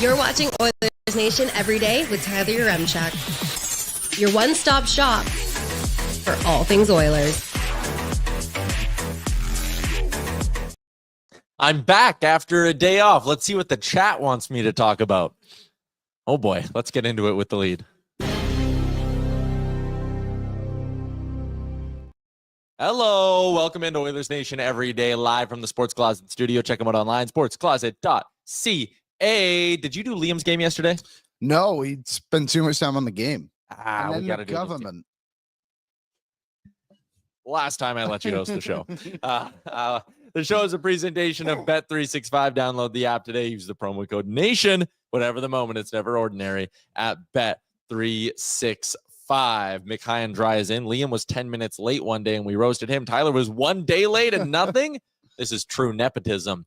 You're watching Oilers Nation Everyday with Tyler Yaremchuk. Your one-stop shop for all things Oilers. I'm back after a day off. Let's see what the chat wants me to talk about. Oh boy, let's get into it with the lead. Hello, welcome into Oilers Nation Everyday, live from the Sports Closet studio. Check them out online, sportscloset.ca. Did you do Liam's game yesterday? No, he spent too much time on the game. We got to do government. Last time I let you host the show. The show is a presentation of Bet365. Download the app today. Use the promo code NATION. Whatever the moment, it's never ordinary at Bet365. Mikhail and Dry is in. Liam was 10 minutes late one day and we roasted him. Tyler was 1 day late and nothing. This is true nepotism.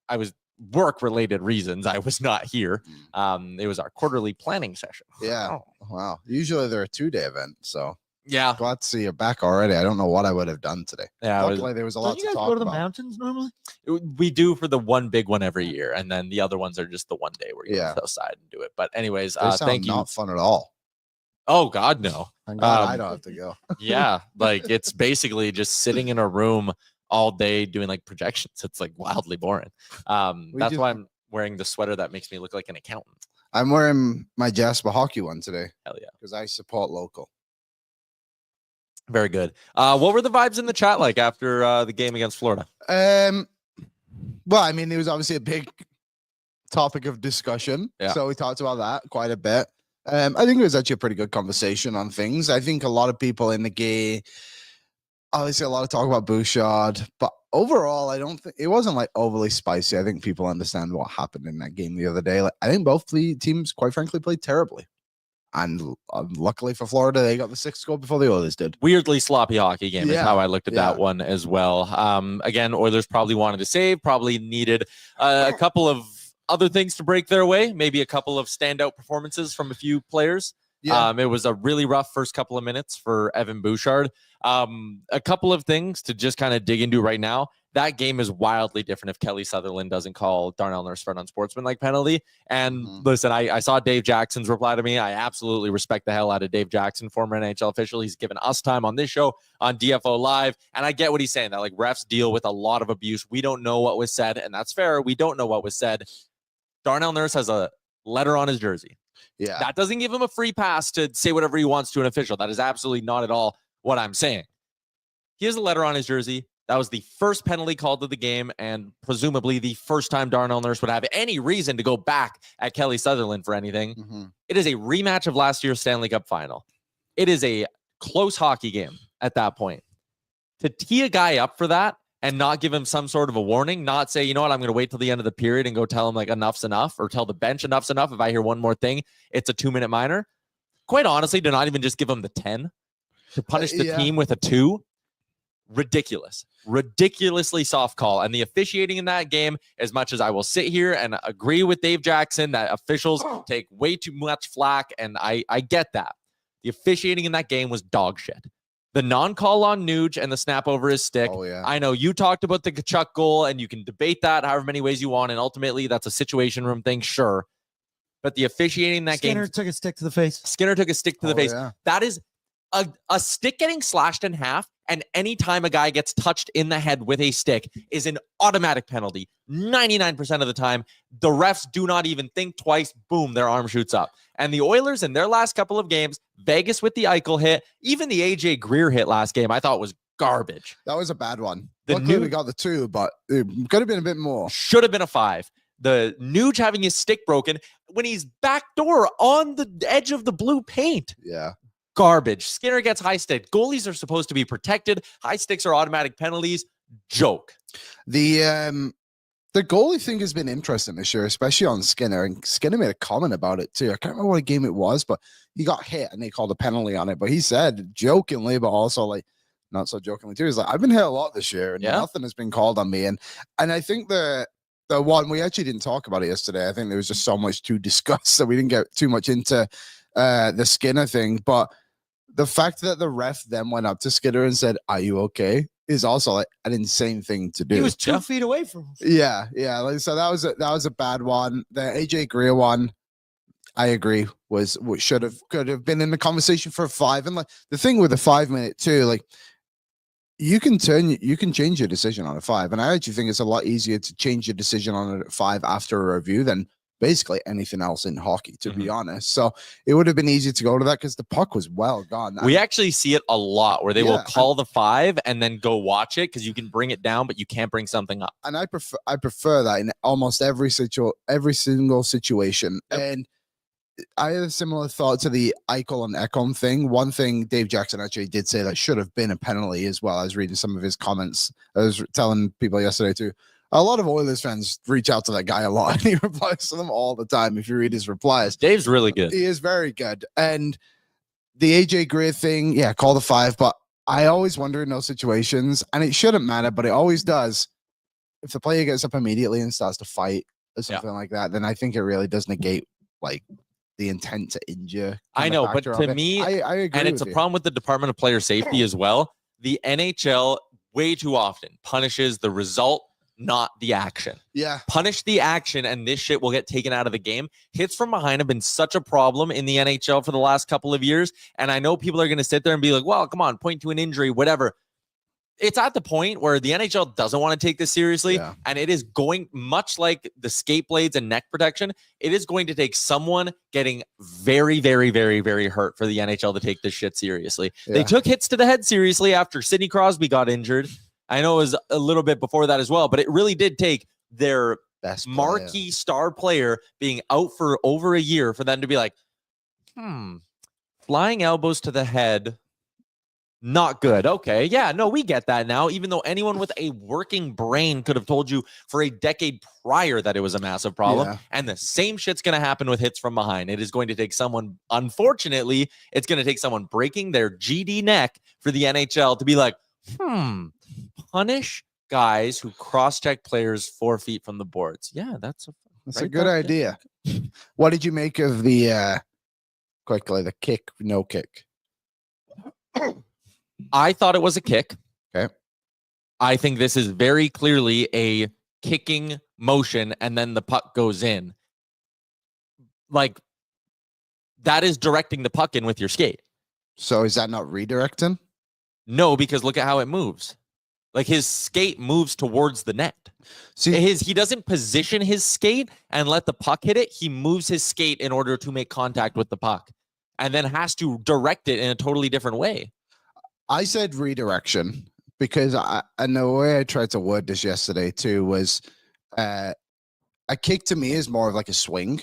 I was work-related reasons. I was not here. It was our quarterly planning session. Yeah. Wow. Usually they're a 2-day event, so yeah. Glad to see you back already. I don't know what I would have done today. Yeah. Luckily, there was a lot to talk about. Go to the mountains normally? We do for the one big one every year, and then the other ones are just the one day where you go outside and do it. But anyways, thank you. Not fun at all. Oh God, no. Thank God I don't have to go. Yeah, like it's basically just sitting in a room all day doing like projections. It's like wildly boring. That's why I'm wearing the sweater that makes me look like an accountant. I'm wearing my Jasper hockey one today. Hell yeah. Because I support local. Very good. What were the vibes in the chat like after the game against Florida? Well, I mean, it was obviously a big topic of discussion. Yeah. So we talked about that quite a bit. I think it was actually a pretty good conversation on things. I think a lot of people in the game, obviously a lot of talk about Bouchard, but overall, I don't think it wasn't like overly spicy. I think people understand what happened in that game the other day. Like, I think both the teams, quite frankly, played terribly. And luckily for Florida, they got the 6th goal before the Oilers did. Weirdly sloppy hockey game is how I looked at that one as well. Again, Oilers probably wanted to save, probably needed a couple of other things to break their way, maybe a couple of standout performances from a few players. Yeah. It was a really rough first couple of minutes for Evan Bouchard. A couple of things to just kind of dig into right now. That game is wildly different if Kelly Sutherland doesn't call Darnell Nurse for an unsportsmanlike penalty. And listen, I saw Dave Jackson's reply to me. I absolutely respect the hell out of Dave Jackson, former NHL official. He's given us time on this show on DFO Live. And I get what he's saying, that like refs deal with a lot of abuse. We don't know what was said, and that's fair. We don't know what was said. Darnell Nurse has a letter on his jersey. Yeah. That doesn't give him a free pass to say whatever he wants to an official. That is absolutely not at all what I'm saying. He has a letter on his jersey. That was the first penalty called to the game, and presumably the first time Darnell Nurse would have any reason to go back at Kelly Sutherland for anything. It is a rematch of last year's Stanley Cup final. It is a close hockey game at that point. To tee a guy up for that and not give him some sort of a warning, not say, you know what, I'm going to wait till the end of the period and go tell him like enough's enough, or tell the bench enough's enough. If I hear one more thing, it's a 2-minute minor. Quite honestly, to not even just give him the 10, to punish the team with a 2. Ridiculously soft call. And the officiating in that game, as much as I will sit here and agree with Dave Jackson that officials take way too much flack, and I get that, the officiating in that game was dog shit. The non-call on Nuge and the snap over his stick. I know you talked about the Tkachuk goal, and you can debate that however many ways you want, and ultimately that's a situation room thing, sure. But the officiating in that game, Skinner took a stick to the face. That is a stick getting slashed in half, and anytime a guy gets touched in the head with a stick is an automatic penalty. 99% of the time, the refs do not even think twice. Boom, their arm shoots up. And the Oilers in their last couple of games, Vegas with the Eichel hit, even the AJ Greer hit last game, I thought was garbage. That was a bad one. Luckily, we got the 2, but it could have been a bit more. Should have been a 5. The Nuge having his stick broken when he's backdoor on the edge of the blue paint. Yeah. Garbage. Skinner gets high stick. Goalies are supposed to be protected. High sticks are automatic penalties. Joke. The goalie thing has been interesting this year, especially on Skinner. And Skinner made a comment about it too. I can't remember what game it was, but he got hit and they called a penalty on it. But he said jokingly, but also like not so jokingly too, he's like, I've been hit a lot this year and nothing has been called on me. And I think the one, we actually didn't talk about it yesterday. I think there was just so much to discuss, so we didn't get too much into the Skinner thing. But the fact that the ref then went up to Skinner and said, "Are you okay?" is also like an insane thing to do. He was 2 feet away from him. Yeah. Like, so that was a bad one. The AJ Greer one, I agree, could have been in the conversation for a 5. And like the thing with the 5 minute too, like you can change your decision on a 5. And I actually think it's a lot easier to change your decision on a 5 after a review than basically anything else in hockey, to be honest. So it would have been easy to go to that because the puck was well gone. We actually see it a lot where they will call the 5 and then go watch it because you can bring it down, but you can't bring something up. And I prefer that in almost every single situation. Yep. And I had a similar thought to the Eichel and Ekholm thing. One thing Dave Jackson actually did say that should have been a penalty as well. I was reading some of his comments. I was telling people yesterday too. A lot of Oilers fans reach out to that guy a lot, and he replies to them all the time. If you read his replies, Dave's really good. He is very good. And the AJ Greer thing, yeah, call the 5. But I always wonder in those situations, and it shouldn't matter, but it always does. If the player gets up immediately and starts to fight or something like that, then I think it really does negate like the intent to injure. I know, but to me, I agree. And it's a problem with the Department of Player Safety as well. The NHL way too often punishes the result, not the action. Yeah. Punish the action and this shit will get taken out of the game. Hits from behind have been such a problem in the NHL for the last couple of years. And I know people are going to sit there and be like, well, come on, point to an injury, whatever. It's at the point where the NHL doesn't want to take this seriously. Yeah. And it is going, much like the skate blades and neck protection, it is going to take someone getting very, very, very, very hurt for the NHL to take this shit seriously. Yeah. They took hits to the head seriously after Sidney Crosby got injured. I know it was a little bit before that as well, but it really did take their best marquee star player being out for over a year for them to be like, flying elbows to the head, not good. Okay, yeah, no, we get that now, even though anyone with a working brain could have told you for a decade prior that it was a massive problem. Yeah. And the same shit's going to happen with hits from behind. It is going to take someone, unfortunately, it's going to take someone breaking their GD neck for the NHL to be like, punish guys who cross-check players 4 feet from the boards. Yeah, that's a good idea. What did you make of the quickly the kick, no kick? I thought it was a kick. Okay. I think this is very clearly a kicking motion and then the puck goes in. Like, that is directing the puck in with your skate. So is that not redirecting? No, because look at how it moves. Like his skate moves towards the net. See, he doesn't position his skate and let the puck hit it. He moves his skate in order to make contact with the puck and then has to direct it in a totally different way. I said redirection because and the way I tried to word this yesterday too was a kick to me is more of like a swing.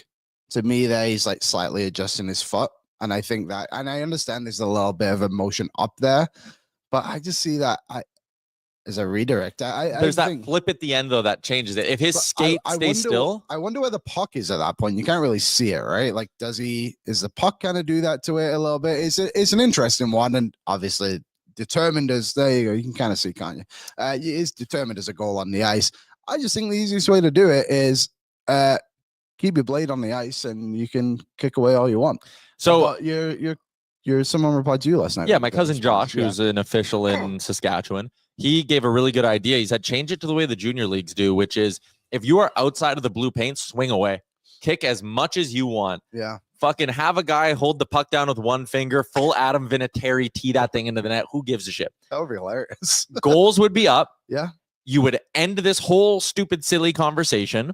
To me, there he's like slightly adjusting his foot. And I think that, and I understand there's a little bit of emotion up there, but I just see that as a redirect. There's that flip at the end, though, that changes it. If his skate stays still. I wonder where the puck is at that point. You can't really see it, right? Like, is the puck kind of do that to it a little bit? It's an interesting one. And obviously determined as, there you go. You can kind of see, can't you? It is determined as a goal on the ice. I just think the easiest way to do it is keep your blade on the ice and you can kick away all you want. So someone replied to you last night. Yeah, my cousin Josh, who's an official in Saskatchewan, he gave a really good idea. He said, change it to the way the junior leagues do, which is if you are outside of the blue paint, swing away. Kick as much as you want. Yeah. Fucking have a guy hold the puck down with one finger, full Adam Vinatieri, tee that thing into the net. Who gives a shit? That would be hilarious. Goals would be up. Yeah. You would end this whole stupid, silly conversation.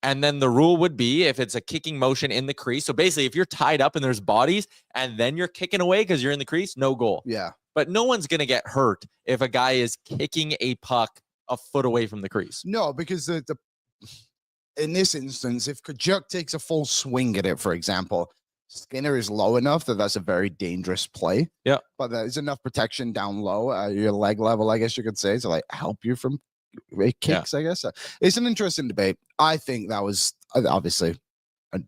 And then the rule would be if it's a kicking motion in the crease. So basically, if you're tied up and there's bodies and then you're kicking away because you're in the crease, no goal. Yeah. But no one's going to get hurt if a guy is kicking a puck a foot away from the crease. No, because in this instance, if Tkachuk takes a full swing at it, for example, Skinner is low enough that that's a very dangerous play. Yeah. But there's enough protection down low, your leg level, I guess you could say, to like help you from kicks, I guess. It's an interesting debate. I think that was obviously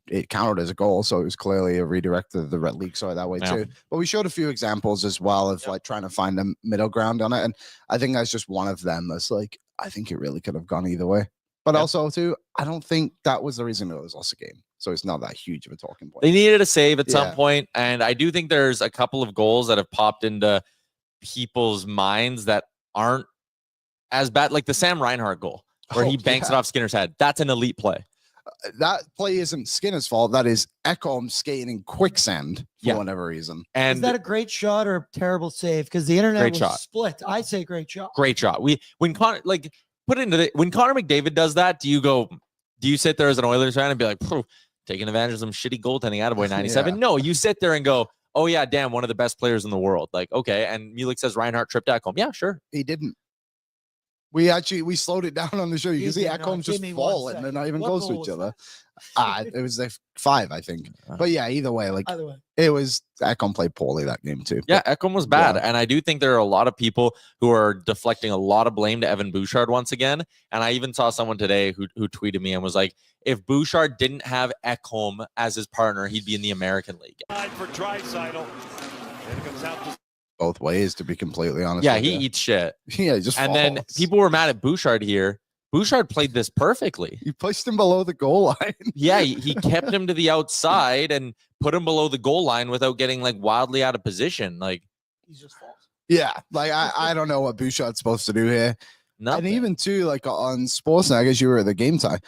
it counted as a goal, so it was clearly a redirect of the Red League saw it that way too. But we showed a few examples as well of like trying to find a middle ground on it, and I think that's just one of them. That's like I think it really could have gone either way. But also too, I don't think that was the reason it was lost a game. So it's not that huge of a talking point. They needed a save at some point, and I do think there's a couple of goals that have popped into people's minds that aren't as bad. Like the Sam Reinhart goal where he banks it off Skinner's head. That's an elite play. That play isn't Skinner's fault. That is Ekholm skating in quicksand for whatever reason. And is that a great shot or a terrible save? Because the internet was split. I say great shot. Great shot. When Connor when Connor McDavid does that, do you sit there as an Oilers fan and be like, taking advantage of some shitty goaltending, attaboy 97? No, you sit there and go, oh yeah, damn, one of the best players in the world. Like, okay. And Muehlek says Reinhart tripped Ekholm. Yeah, sure. He didn't. We slowed it down on the show. You can see Ekholm just fall and they're not even close to each other. It was like 5, I think. But yeah, either way, it was Ekholm played poorly that game too. Yeah, Ekholm was bad. And I do think there are a lot of people who are deflecting a lot of blame to Evan Bouchard once again. And I even saw someone today who tweeted me and was like, if Bouchard didn't have Ekholm as his partner, he'd be in the American League. For Draisaitl. And it comes out to both ways, to be completely honest. Yeah, he eats shit. Yeah, just and falls. Then people were mad at Bouchard here. Bouchard played this perfectly. He pushed him below the goal line. Yeah, he kept him to the outside and put him below the goal line without getting like wildly out of position. Like he's just false. Yeah, like I don't know what Bouchard's supposed to do here. Nothing. And even too, like on Sportsnet, I guess you were at the game time.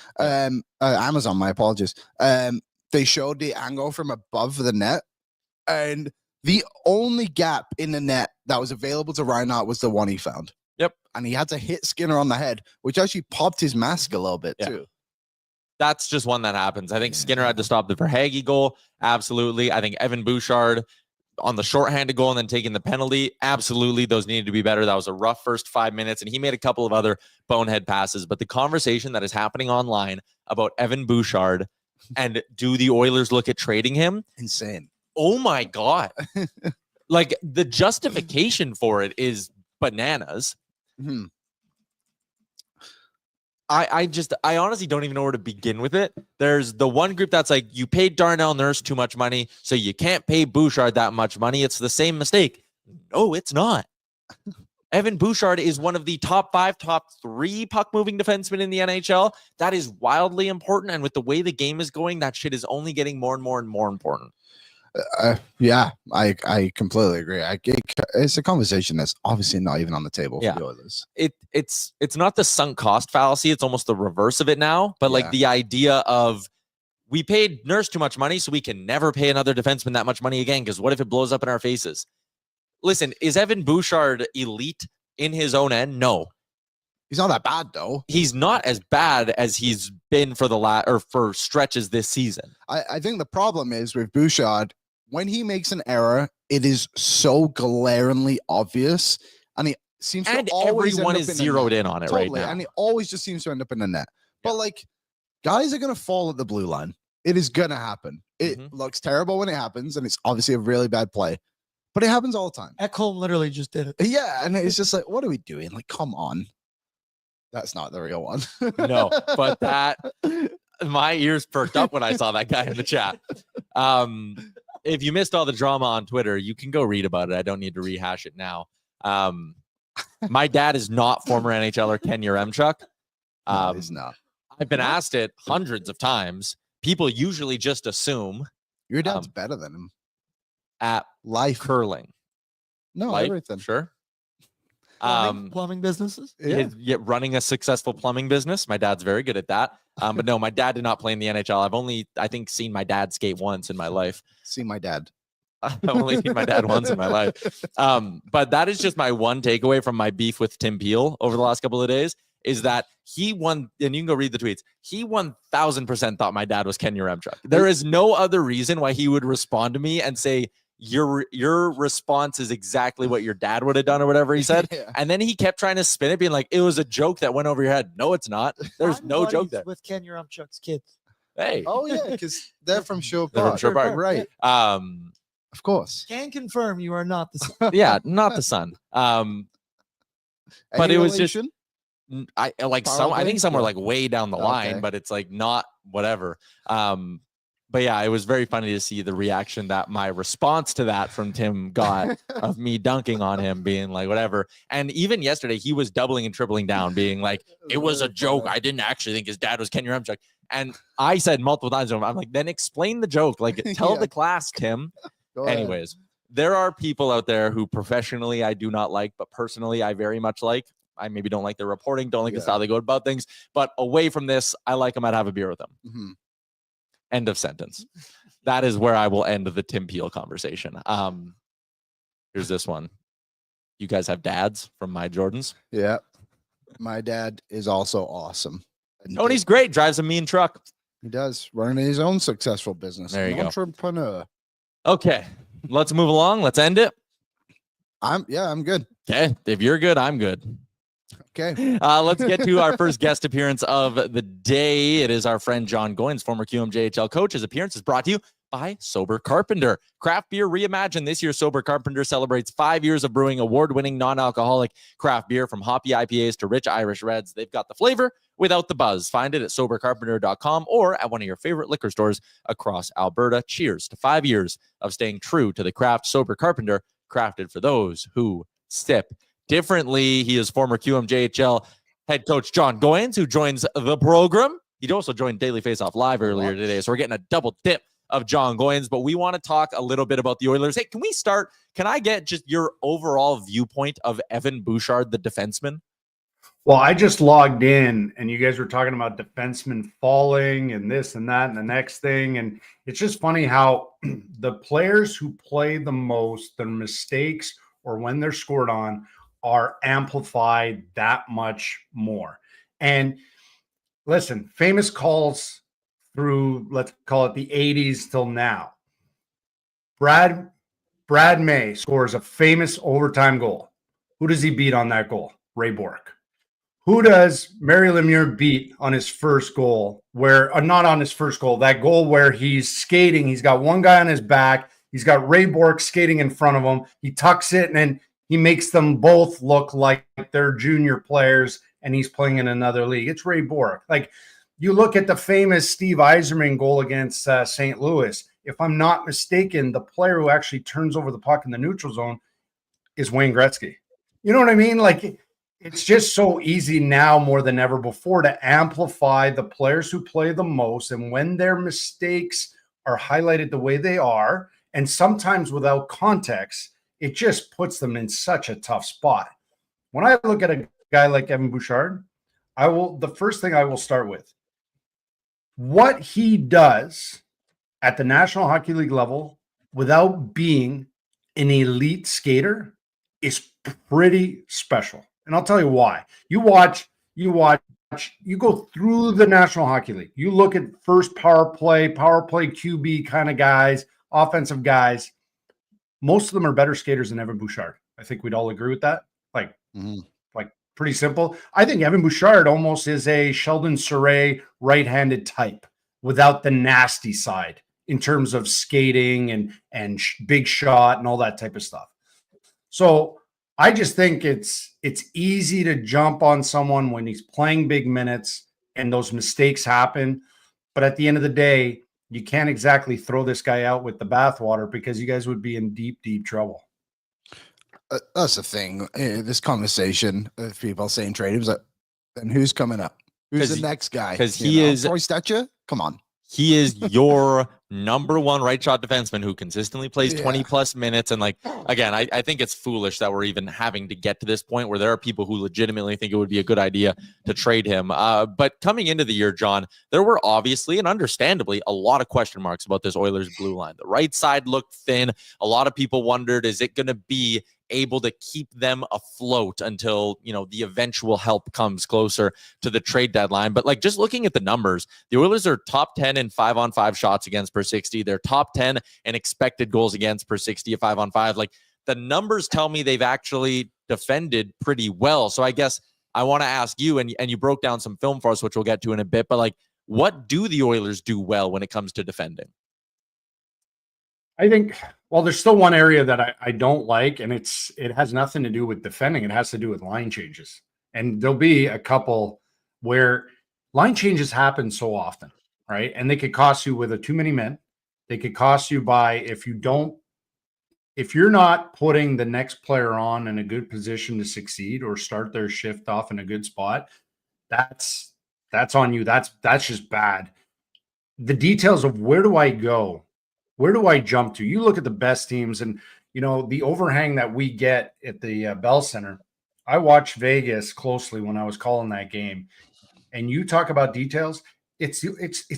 Amazon, my apologies. They showed the angle from above the net, and the only gap in the net that was available to Reinhardt was the one he found. Yep. And he had to hit Skinner on the head, which actually popped his mask a little bit too. That's just one that happens. I think Skinner had to stop the Verhaeghe goal. Absolutely. I think Evan Bouchard on the shorthanded goal and then taking the penalty. Absolutely. Those needed to be better. That was a rough first 5 minutes, and he made a couple of other bonehead passes. But the conversation that is happening online about Evan Bouchard and do the Oilers look at trading him? Insane. Oh my God. Like the justification for it is bananas. Mm-hmm. I honestly don't even know where to begin with it. There's the one group that's like, you paid Darnell Nurse too much money, so you can't pay Bouchard that much money. It's the same mistake. No, it's not. Evan Bouchard is one of the top 5, top 3 puck-moving defensemen in the NHL. That is wildly important, and with the way the game is going, that shit is only getting more and more and more important. Yeah, I completely agree. It's a conversation that's obviously not even on the table for the Oilers. It's not the sunk cost fallacy. It's almost the reverse of it now. But like the idea of we paid Nurse too much money, so we can never pay another defenseman that much money again. Because what if it blows up in our faces? Listen, is Evan Bouchard elite in his own end? No. He's not that bad though. He's not as bad as he's been for for stretches this season. I think the problem is with Bouchard, when he makes an error, it is so glaringly obvious, and he seems to always everyone is zeroed in on it right now. And he always just seems to end up in the net. But like, guys are gonna fall at the blue line. It is gonna happen. It looks terrible when it happens, and it's obviously a really bad play. But it happens all the time. Ekholm literally just did it. Yeah, and it's just like, what are we doing? Like, come on. That's not the real one. No, but my ears perked up when I saw that guy in the chat. If you missed all the drama on Twitter, you can go read about it. I don't need to rehash it now. My dad is not former NHLer Ken Yaremchuk. No, he's not. I've been asked it hundreds of times. People usually just assume your dad's better than him at life curling. No, life, everything. Sure. Plumbing businesses. Yeah, running a successful plumbing business. My dad's very good at that. But no, my dad did not play in the NHL. I've only, I think, seen my dad skate once in my life. Seen my dad. I've only seen my dad once in my life. But that is just my one takeaway from my beef with Tim Peele over the last couple of days is that he won, and you can go read the tweets. He 1000% thought my dad was Ken Yaremchuk. There is no other reason why he would respond to me and say, your response is exactly what your dad would have done or whatever he said. And then he kept trying to spin it, being like, it was a joke that went over your head. No, it's not. There's no joke there. With Ken Yaremchuk's kids. Hey. Oh, yeah, because they're from Sherwood Park. They're from Sherwood Park. Right. Of course. Can confirm you are not the son. Yeah, not the son. But it was just I think somewhere like way down the line, but it's like not whatever. But yeah, it was very funny to see the reaction that my response to that from Tim got of me dunking on him, being like, whatever. And even yesterday, he was doubling and tripling down, being like, it was a joke. I didn't actually think his dad was Ken Yaremchuk. And I said multiple times to him, I'm like, then explain the joke. Like, tell the class, Tim. Anyways, there are people out there who professionally I do not like, but personally I very much like. I maybe don't like their reporting, don't like the style they go about things. But away from this, I like them. I'd have a beer with them. Mm-hmm. End of sentence. That is where I will end the Tim Peele conversation. Here's this one. You guys have dads from my Jordans? Yeah. My dad is also awesome. Tony's great. Drives a mean truck. He does. Running his own successful business. There you go. Entrepreneur. Okay. Let's move along. Let's end it. I'm good. Okay. If you're good, I'm good. Okay. Let's get to our first guest appearance of the day. It is our friend John Goyens, former QMJHL coach. His appearance is brought to you by Sober Carpenter. Craft beer reimagined. This year, Sober Carpenter celebrates 5 years of brewing award-winning non-alcoholic craft beer, from hoppy IPAs to rich Irish reds. They've got the flavor without the buzz. Find it at sobercarpenter.com or at one of your favorite liquor stores across Alberta. Cheers to 5 years of staying true to the craft. Sober Carpenter, crafted for those who sip differently. He is former QMJHL head coach John Goyens, who joins the program. He also joined Daily Faceoff Live earlier today, so we're getting a double dip of John Goyens. But we want to talk a little bit about the Oilers. Hey, can we start? Can I get just your overall viewpoint of Evan Bouchard, the defenseman? Well, I just logged in and you guys were talking about defensemen falling and this and that and the next thing. And it's just funny how the players who play the most, their mistakes or when they're scored on, are amplified that much more. And listen, famous calls through, let's call it the 80s till now. Brad May scores a famous overtime goal. Who does he beat on that goal? Ray Bourque. Who does Mary Lemieux beat on his first goal? Not on his first goal, that goal where he's skating. He's got one guy on his back. He's got Ray Bourque skating in front of him. He tucks it and then he makes them both look like they're junior players and he's playing in another league. It's Ray Bourque. Like, you look at the famous Steve Yzerman goal against St. Louis. If I'm not mistaken, the player who actually turns over the puck in the neutral zone is Wayne Gretzky. You know what I mean? Like, it's just so easy now more than ever before to amplify the players who play the most. And when their mistakes are highlighted the way they are, and sometimes without context, it just puts them in such a tough spot. When I look at a guy like Evan Bouchard, the first thing I will start with, what he does at the National Hockey League level without being an elite skater is pretty special. And I'll tell you why. You go through the National Hockey League. You look at first power play QB kind of guys, offensive guys. Most of them are better skaters than Evan Bouchard. I think we'd all agree with that. Like pretty simple. I think Evan Bouchard almost is a Sheldon Surrey right-handed type without the nasty side in terms of skating and big shot and all that type of stuff. So I just think it's easy to jump on someone when he's playing big minutes and those mistakes happen. But at the end of the day, you can't exactly throw this guy out with the bathwater because you guys would be in deep, deep trouble. That's the thing. This conversation of people saying trade him, like, then who's coming up? Who's the next guy? Because he is Troy Stetcher. Come on. He is your number one right shot defenseman who consistently plays 20 plus minutes. And like, again, I think it's foolish that we're even having to get to this point where there are people who legitimately think it would be a good idea to trade him. But coming into the year, John, there were obviously and understandably a lot of question marks about this Oilers blue line. The right side looked thin. A lot of people wondered, is it going to be able to keep them afloat until, the eventual help comes closer to the trade deadline? But like, just looking at the numbers, the Oilers are top 10 in 5-on-5 shots against per 60. They're top 10 in expected goals against per 60 at 5-on-5. Like, the numbers tell me they've actually defended pretty well. So I guess I want to ask you, and you broke down some film for us, which we'll get to in a bit, but like, what do the Oilers do well when it comes to defending? I think, well, there's still one area that I don't like, and it has nothing to do with defending. It has to do with line changes. And there'll be a couple where line changes happen so often, right? And they could cost you with too many men. They could cost you by, if you're not putting the next player on in a good position to succeed or start their shift off in a good spot, that's on you. That's just bad. The details of where do I go? Where do I jump to? You look at the best teams and, the overhang that we get at the Bell Center. I watched Vegas closely when I was calling that game, and you talk about details. It's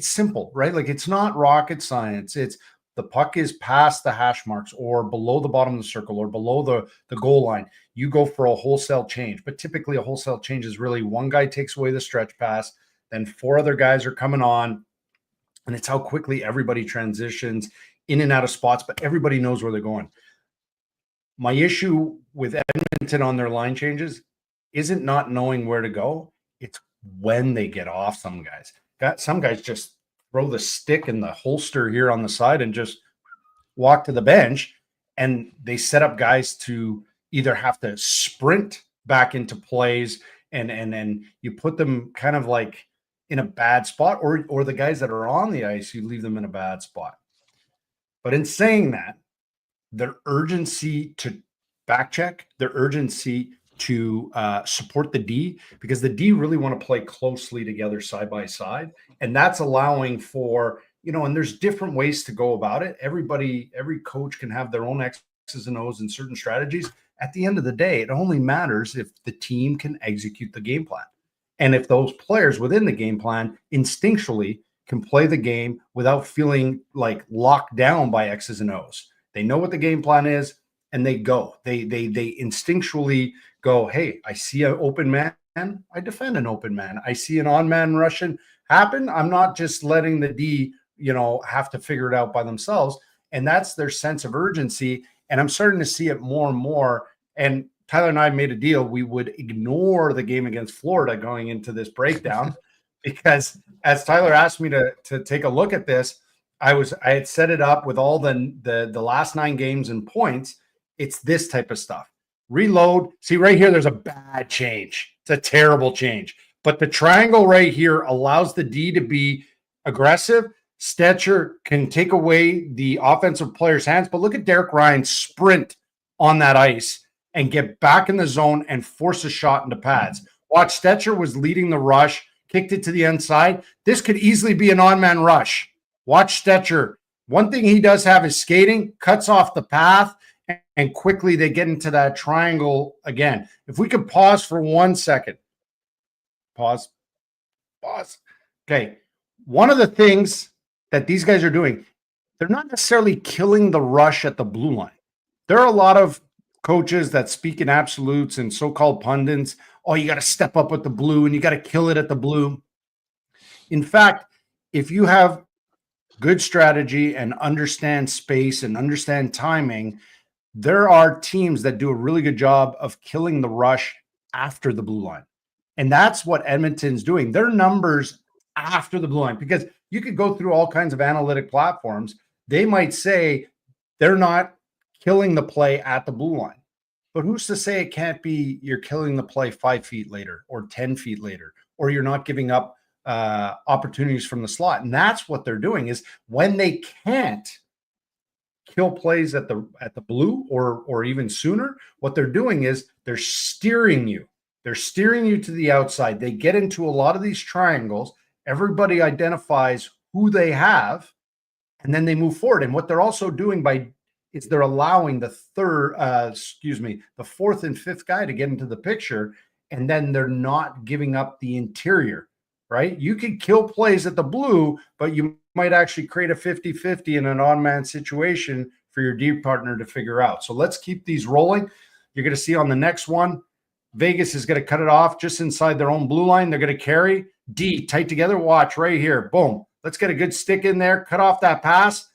simple, right? Like, it's not rocket science. It's the puck is past the hash marks or below the bottom of the circle or below the goal line. You go for a wholesale change, but typically a wholesale change is really one guy takes away the stretch pass, then 4 other guys are coming on, and it's how quickly everybody transitions in and out of spots, but everybody knows where they're going. My issue with Edmonton on their line changes isn't not knowing where to go. It's when they get off some guys. Some guys just throw the stick in the holster here on the side and just walk to the bench, and they set up guys to either have to sprint back into plays and you put them kind of like in a bad spot, or the guys that are on the ice, you leave them in a bad spot. But in saying that, their urgency to back check, their urgency to support the D, because the D really want to play closely together side by side. And that's allowing for, and there's different ways to go about it. Every coach can have their own X's and O's and certain strategies. At the end of the day, it only matters if the team can execute the game plan. And if those players within the game plan instinctually can play the game without feeling like locked down by X's and O's. They know what the game plan is, and they go. They instinctually go, hey, I see an open man, I defend an open man. I see an on-man Russian happen. I'm not just letting the D, have to figure it out by themselves. And that's their sense of urgency. And I'm starting to see it more and more. And Tyler and I made a deal. We would ignore the game against Florida going into this breakdown because as Tyler asked me to take a look at this, I had set it up with all the last 9 games and points. It's this type of stuff. Reload. See right here, there's a bad change. It's a terrible change. But the triangle right here allows the D to be aggressive. Stetcher can take away the offensive player's hands. But look at Derek Ryan sprint on that ice and get back in the zone and force a shot into pads. Watch, Stetcher was leading the rush, kicked it to the inside. This could easily be an on-man rush. Watch Stetcher. One thing he does have is skating, cuts off the path, and quickly they get into that triangle again. If we could pause for 1 second. Pause. Okay. One of the things that these guys are doing, they're not necessarily killing the rush at the blue line. There are a lot of coaches that speak in absolutes and so-called pundits. Oh, you got to step up with the blue and you got to kill it at the blue. In fact, if you have good strategy and understand space and understand timing, there are teams that do a really good job of killing the rush after the blue line. And that's what Edmonton's doing. Their numbers after the blue line, because you could go through all kinds of analytic platforms. They might say they're not killing the play at the blue line. But who's to say it can't be you're killing the play 5 feet later or 10 feet later, or you're not giving up opportunities from the slot. And that's what they're doing is when they can't kill plays at the blue or even sooner, what they're doing is they're steering you. They're steering you to the outside. They get into a lot of these triangles. Everybody identifies who they have, and then they move forward. And what they're also doing is they're allowing the fourth and fifth guy to get into the picture, and then they're not giving up the interior, right? You could kill plays at the blue, but you might actually create a 50-50 in an on-man situation for your D partner to figure out. So let's keep these rolling. You're going to see on the next one, Vegas is going to cut it off just inside their own blue line. They're going to carry D tight together. Watch right here. Boom. Let's get a good stick in there. Cut off that pass.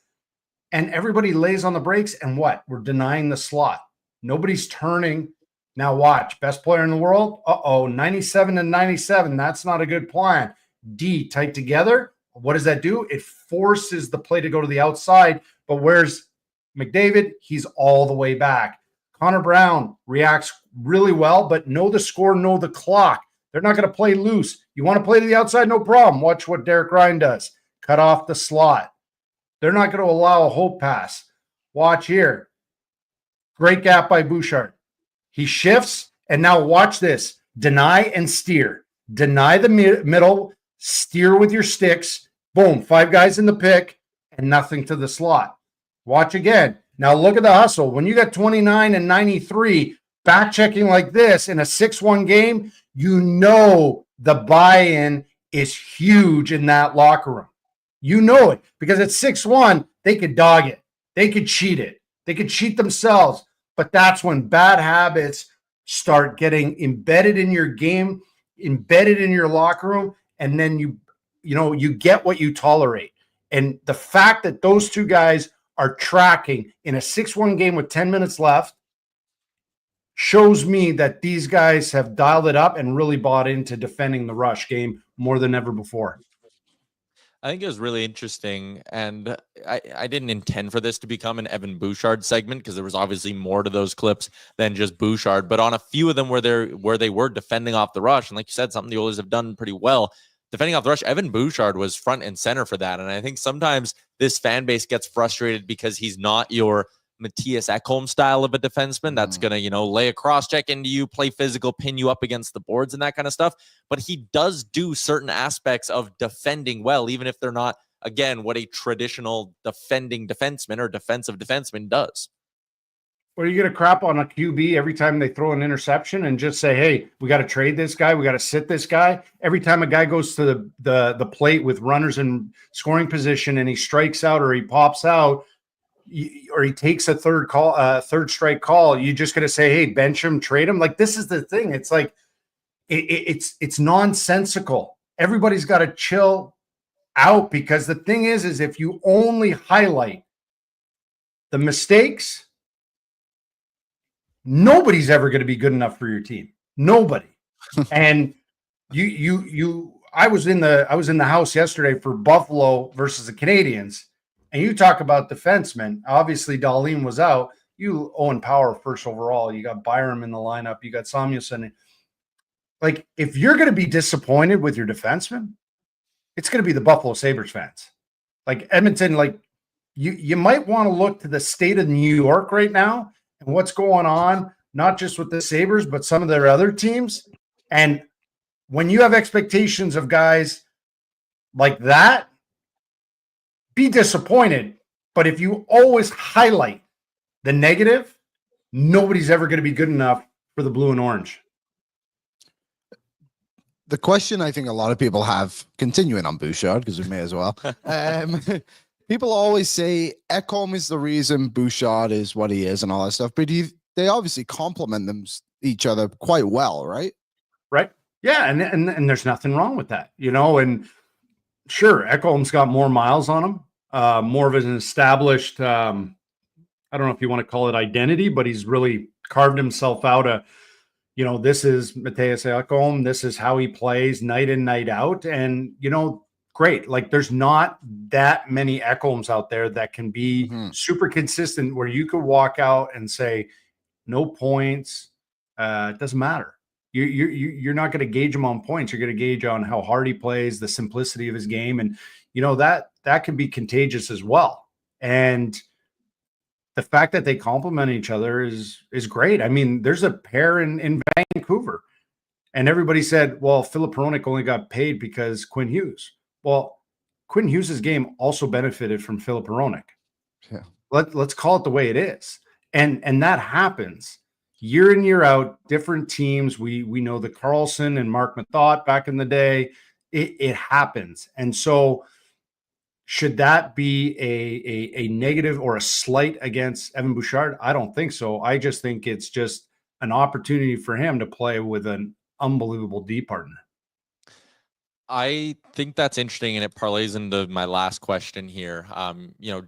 And everybody lays on the brakes. And what? We're denying the slot. Nobody's turning. Now watch. Best player in the world. 97 and 97. That's not a good plan. D tight together. What does that do? It forces the play to go to the outside. But where's McDavid? He's all the way back. Connor Brown reacts really well, but know the score, know the clock. They're not going to play loose. You want to play to the outside? No problem. Watch what Derek Ryan does. Cut off the slot. They're not going to allow a hope pass. Watch here. Great gap by Bouchard. He shifts, and now watch this. Deny and steer. Deny the middle. Steer with your sticks. Boom. 5 guys in the pick, and nothing to the slot. Watch again. Now look at the hustle. When you got 29 and 93, back checking like this in a 6-1 game, you know the buy-in is huge in that locker room. You know it because at 6-1, they could dog it. They could cheat it. They could cheat themselves. But that's when bad habits start getting embedded in your game, embedded in your locker room, and then you get what you tolerate. And the fact that those two guys are tracking in a 6-1 game with 10 minutes left shows me that these guys have dialed it up and really bought into defending the rush game more than ever before. I think it was really interesting, and I didn't intend for this to become an Evan Bouchard segment because there was obviously more to those clips than just Bouchard, but on a few of them where they were defending off the rush, and like you said, something the Oilers have done pretty well, defending off the rush, Evan Bouchard was front and center for that, and I think sometimes this fan base gets frustrated because he's not your Matthias Ekholm style of a defenseman that's going to, lay a cross check into you, play physical, pin you up against the boards and that kind of stuff. But he does do certain aspects of defending well, even if they're not, again, what a traditional defending defenseman or defensive defenseman does. Or are you going to crap on a QB every time they throw an interception and just say, hey, we got to trade this guy. We got to sit this guy. Every time a guy goes to the plate with runners in scoring position and he strikes out or he pops out, or he takes a third strike call, you're just going to say, hey, bench him, trade him. Like, this is the thing. It's like, it's nonsensical. Everybody's got to chill out because the thing is if you only highlight the mistakes, nobody's ever going to be good enough for your team. Nobody. And I was in the house yesterday for Buffalo versus the Canadians. And you talk about defensemen. Obviously, Dahlin was out. You Owen Power first overall. You got Byram in the lineup. You got Samuelson. Like, if you're going to be disappointed with your defenseman, it's going to be the Buffalo Sabres fans. Like Edmonton, like you might want to look to the state of New York right now and what's going on, not just with the Sabres, but some of their other teams. And when you have expectations of guys like that, be disappointed. But if you always highlight the negative, nobody's ever going to be good enough for the blue and orange. The question I think a lot of people have, continuing on Bouchard, because we may as well, people always say Ekholm is the reason Bouchard is what he is and all that stuff, but they obviously complement each other quite well, right? Right. Yeah, and there's nothing wrong with that, and sure, Ekholm's got more miles on him, more of an established, I don't know if you want to call it identity, but he's really carved himself out this is Matthias Ekholm. This is how he plays night in, night out. And, great. Like, there's not that many Ekholms out there that can be super consistent where you could walk out and say, no points. It doesn't matter. You're not going to gauge him on points. You're going to gauge on how hard he plays, the simplicity of his game. And, that can be contagious as well. And the fact that they complement each other is great. I mean, there's a pair in Vancouver, and everybody said, well, Philip Hronek only got paid because Quinn Hughes. Well, Quinn Hughes' game also benefited from Philip Hronek. Yeah. Let's call it the way it is. And that happens year in, year out, different teams. We know the Carlson and Mark Mathot back in the day. It happens. And so should that be a negative or a slight against Evan Bouchard? I don't think so. I just think it's just an opportunity for him to play with an unbelievable D partner. I think that's interesting, and it parlays into my last question here.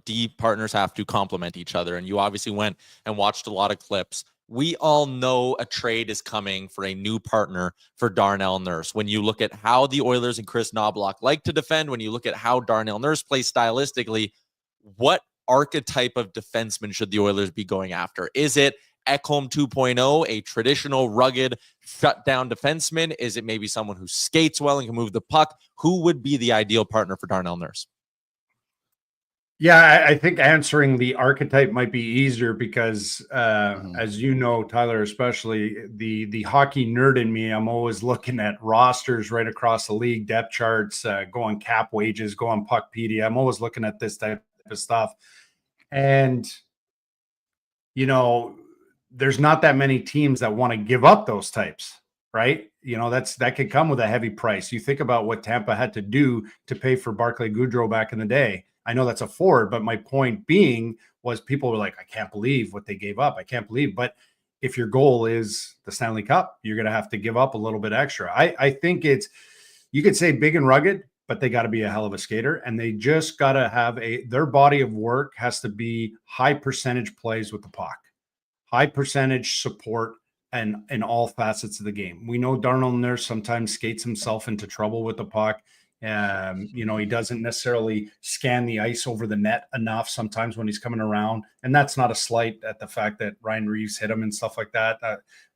D partners have to complement each other, and you obviously went and watched a lot of clips. We all know a trade is coming for a new partner for Darnell Nurse. When you look at how the Oilers and Chris Knobloch like to defend, when you look at how Darnell Nurse plays stylistically, what archetype of defenseman should the Oilers be going after? Is it Ekholm 2.0, a traditional, rugged, shutdown defenseman? Is it maybe someone who skates well and can move the puck? Who would be the ideal partner for Darnell Nurse? Yeah, I think answering the archetype might be easier because, as you know, Tyler, especially the hockey nerd in me, I'm always looking at rosters right across the league, depth charts, going cap wages, going Puckpedia. I'm always looking at this type of stuff. And, there's not that many teams that want to give up those types, right? You know, that could come with a heavy price. You think about what Tampa had to do to pay for Barclay Goodrow back in the day. I know that's a forward, but my point being was people were like, I can't believe what they gave up. I can't believe. But if your goal is the Stanley Cup, you're going to have to give up a little bit extra. I think you could say big and rugged, but they got to be a hell of a skater, and they just got to have their body of work has to be high percentage plays with the puck, high percentage support, and in all facets of the game. We know Darnell Nurse sometimes skates himself into trouble with the puck. You know, he doesn't necessarily scan the ice over the net enough sometimes when he's coming around. And that's not a slight at the fact that Ryan Reeves hit him and stuff like that.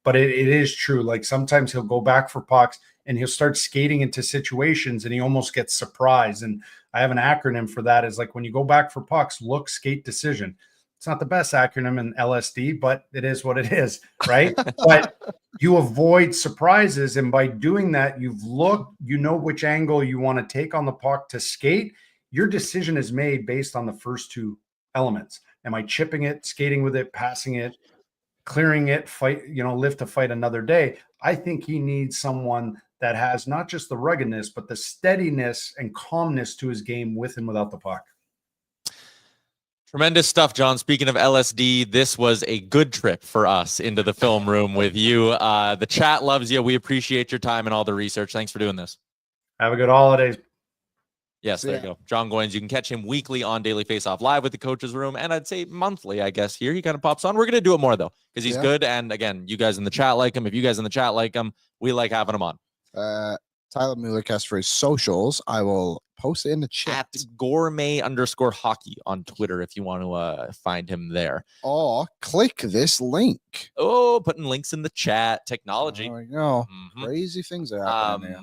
But it is true. Like sometimes he'll go back for pucks and he'll start skating into situations and he almost gets surprised. And I have an acronym for that, is like when you go back for pucks, look, skate, decision. It's not the best acronym in LSD, but it is what it is, right? But you avoid surprises. And by doing that, you've looked, you know which angle you want to take on the puck to skate. Your decision is made based on the first two elements. Am I chipping it, skating with it, passing it, clearing it, fight, live to fight another day? I think he needs someone that has not just the ruggedness, but the steadiness and calmness to his game with and without the puck. Tremendous stuff, John. Speaking of LSD, this was a good trip for us into the film room with you. The chat loves you. We appreciate your time and all the research. Thanks for doing this. Have a good holidays. Yes, there you go. John Goyens. You can catch him weekly on Daily Faceoff Live with the Coaches Room, and I'd say monthly, I guess, here. He kind of pops on. We're going to do it more, though, because he's good. And, again, you guys in the chat like him. If you guys in the chat like him, we like having him on. Tyler Mueller-Cast for his socials. I will post it in the chat. At gourmet_hockey on Twitter if you want to find him there. Or click this link. Oh, putting links in the chat. Technology. There we go. Crazy things are happening there.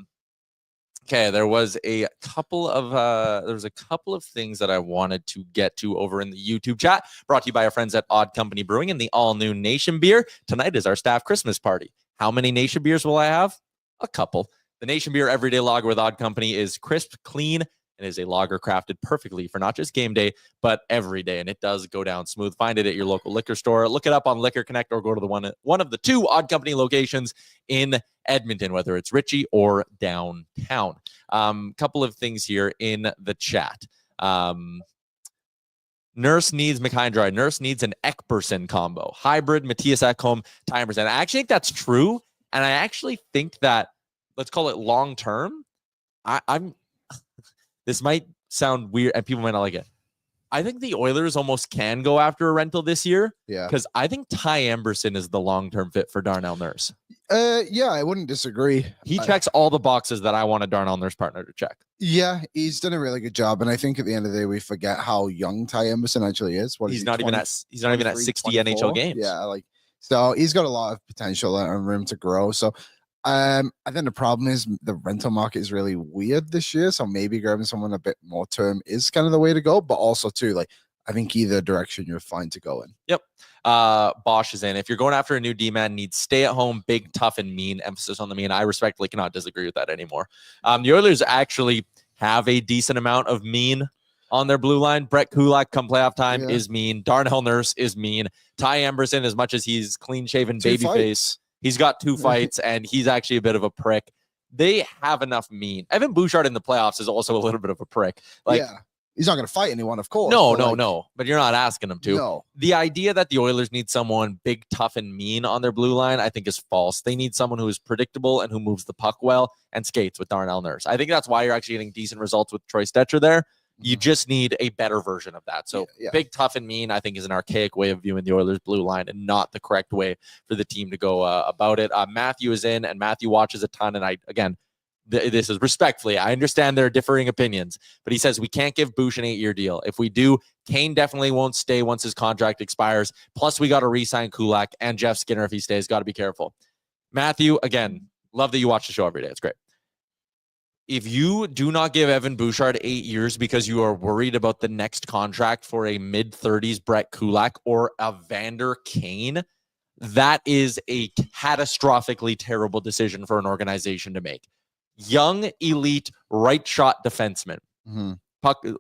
Okay, there was a couple of things that I wanted to get to over in the YouTube chat. Brought to you by our friends at Odd Company Brewing and the all-new Nation Beer. Tonight is our staff Christmas party. How many Nation Beers will I have? A couple. The Nation Beer Everyday Lager with Odd Company is crisp, clean, and is a lager crafted perfectly for not just game day, but every day. And it does go down smooth. Find it at your local liquor store. Look it up on Liquor Connect or go to the one of the two Odd Company locations in Edmonton, whether it's Ritchie or downtown. Couple of things here in the chat. Nurse needs McIntyre. Nurse needs an Ekberson combo. Hybrid, Matthias Ekholm, Ty Emberson. I actually think that's true. And I actually think that, let's call it long term. This might sound weird and people might not like it. I think the Oilers almost can go after a rental this year. Yeah. Because I think Ty Emberson is the long-term fit for Darnell Nurse. Yeah, I wouldn't disagree. He checks all the boxes that I want a Darnell Nurse partner to check. Yeah, he's done a really good job. And I think at the end of the day, we forget how young Ty Emberson actually is. He's not even at 60 24? NHL games. Yeah, so he's got a lot of potential and room to grow. So I think the problem is the rental market is really weird this year. So maybe grabbing someone a bit more term is kind of the way to go. But also too, I think either direction you're fine to go in. Yep. Bosch is in. If you're going after a new D-man, needs stay at home, big, tough, and mean. Emphasis on the mean. I respectfully cannot disagree with that anymore. The Oilers actually have a decent amount of mean on their blue line. Brett Kulak, come playoff time, is mean. Darnell Nurse is mean. Ty Emberson, as much as he's clean-shaven babyface, he's got 2 fights, and he's actually a bit of a prick. They have enough mean. Evan Bouchard in the playoffs is also a little bit of a prick. He's not going to fight anyone, of course. No. But you're not asking him to. No. The idea that the Oilers need someone big, tough, and mean on their blue line, I think is false. They need someone who is predictable and who moves the puck well and skates with Darnell Nurse. I think that's why you're actually getting decent results with Troy Stetcher there. You just need a better version of that. So big, tough, and mean, I think, is an archaic way of viewing the Oilers blue line and not the correct way for the team to go about it. Matthew is in, and Matthew watches a ton. And this is respectfully, I understand there are differing opinions, but he says we can't give Bush an 8-year deal. If we do, Kane definitely won't stay once his contract expires. Plus, we got to re-sign Kulak and Jeff Skinner if he stays. Got to be careful. Matthew, again, love that you watch the show every day. It's great. If you do not give Evan Bouchard 8 years because you are worried about the next contract for a mid-30s Brett Kulak or a Vander Kane, that is a catastrophically terrible decision for an organization to make. Young, elite, right shot defenseman.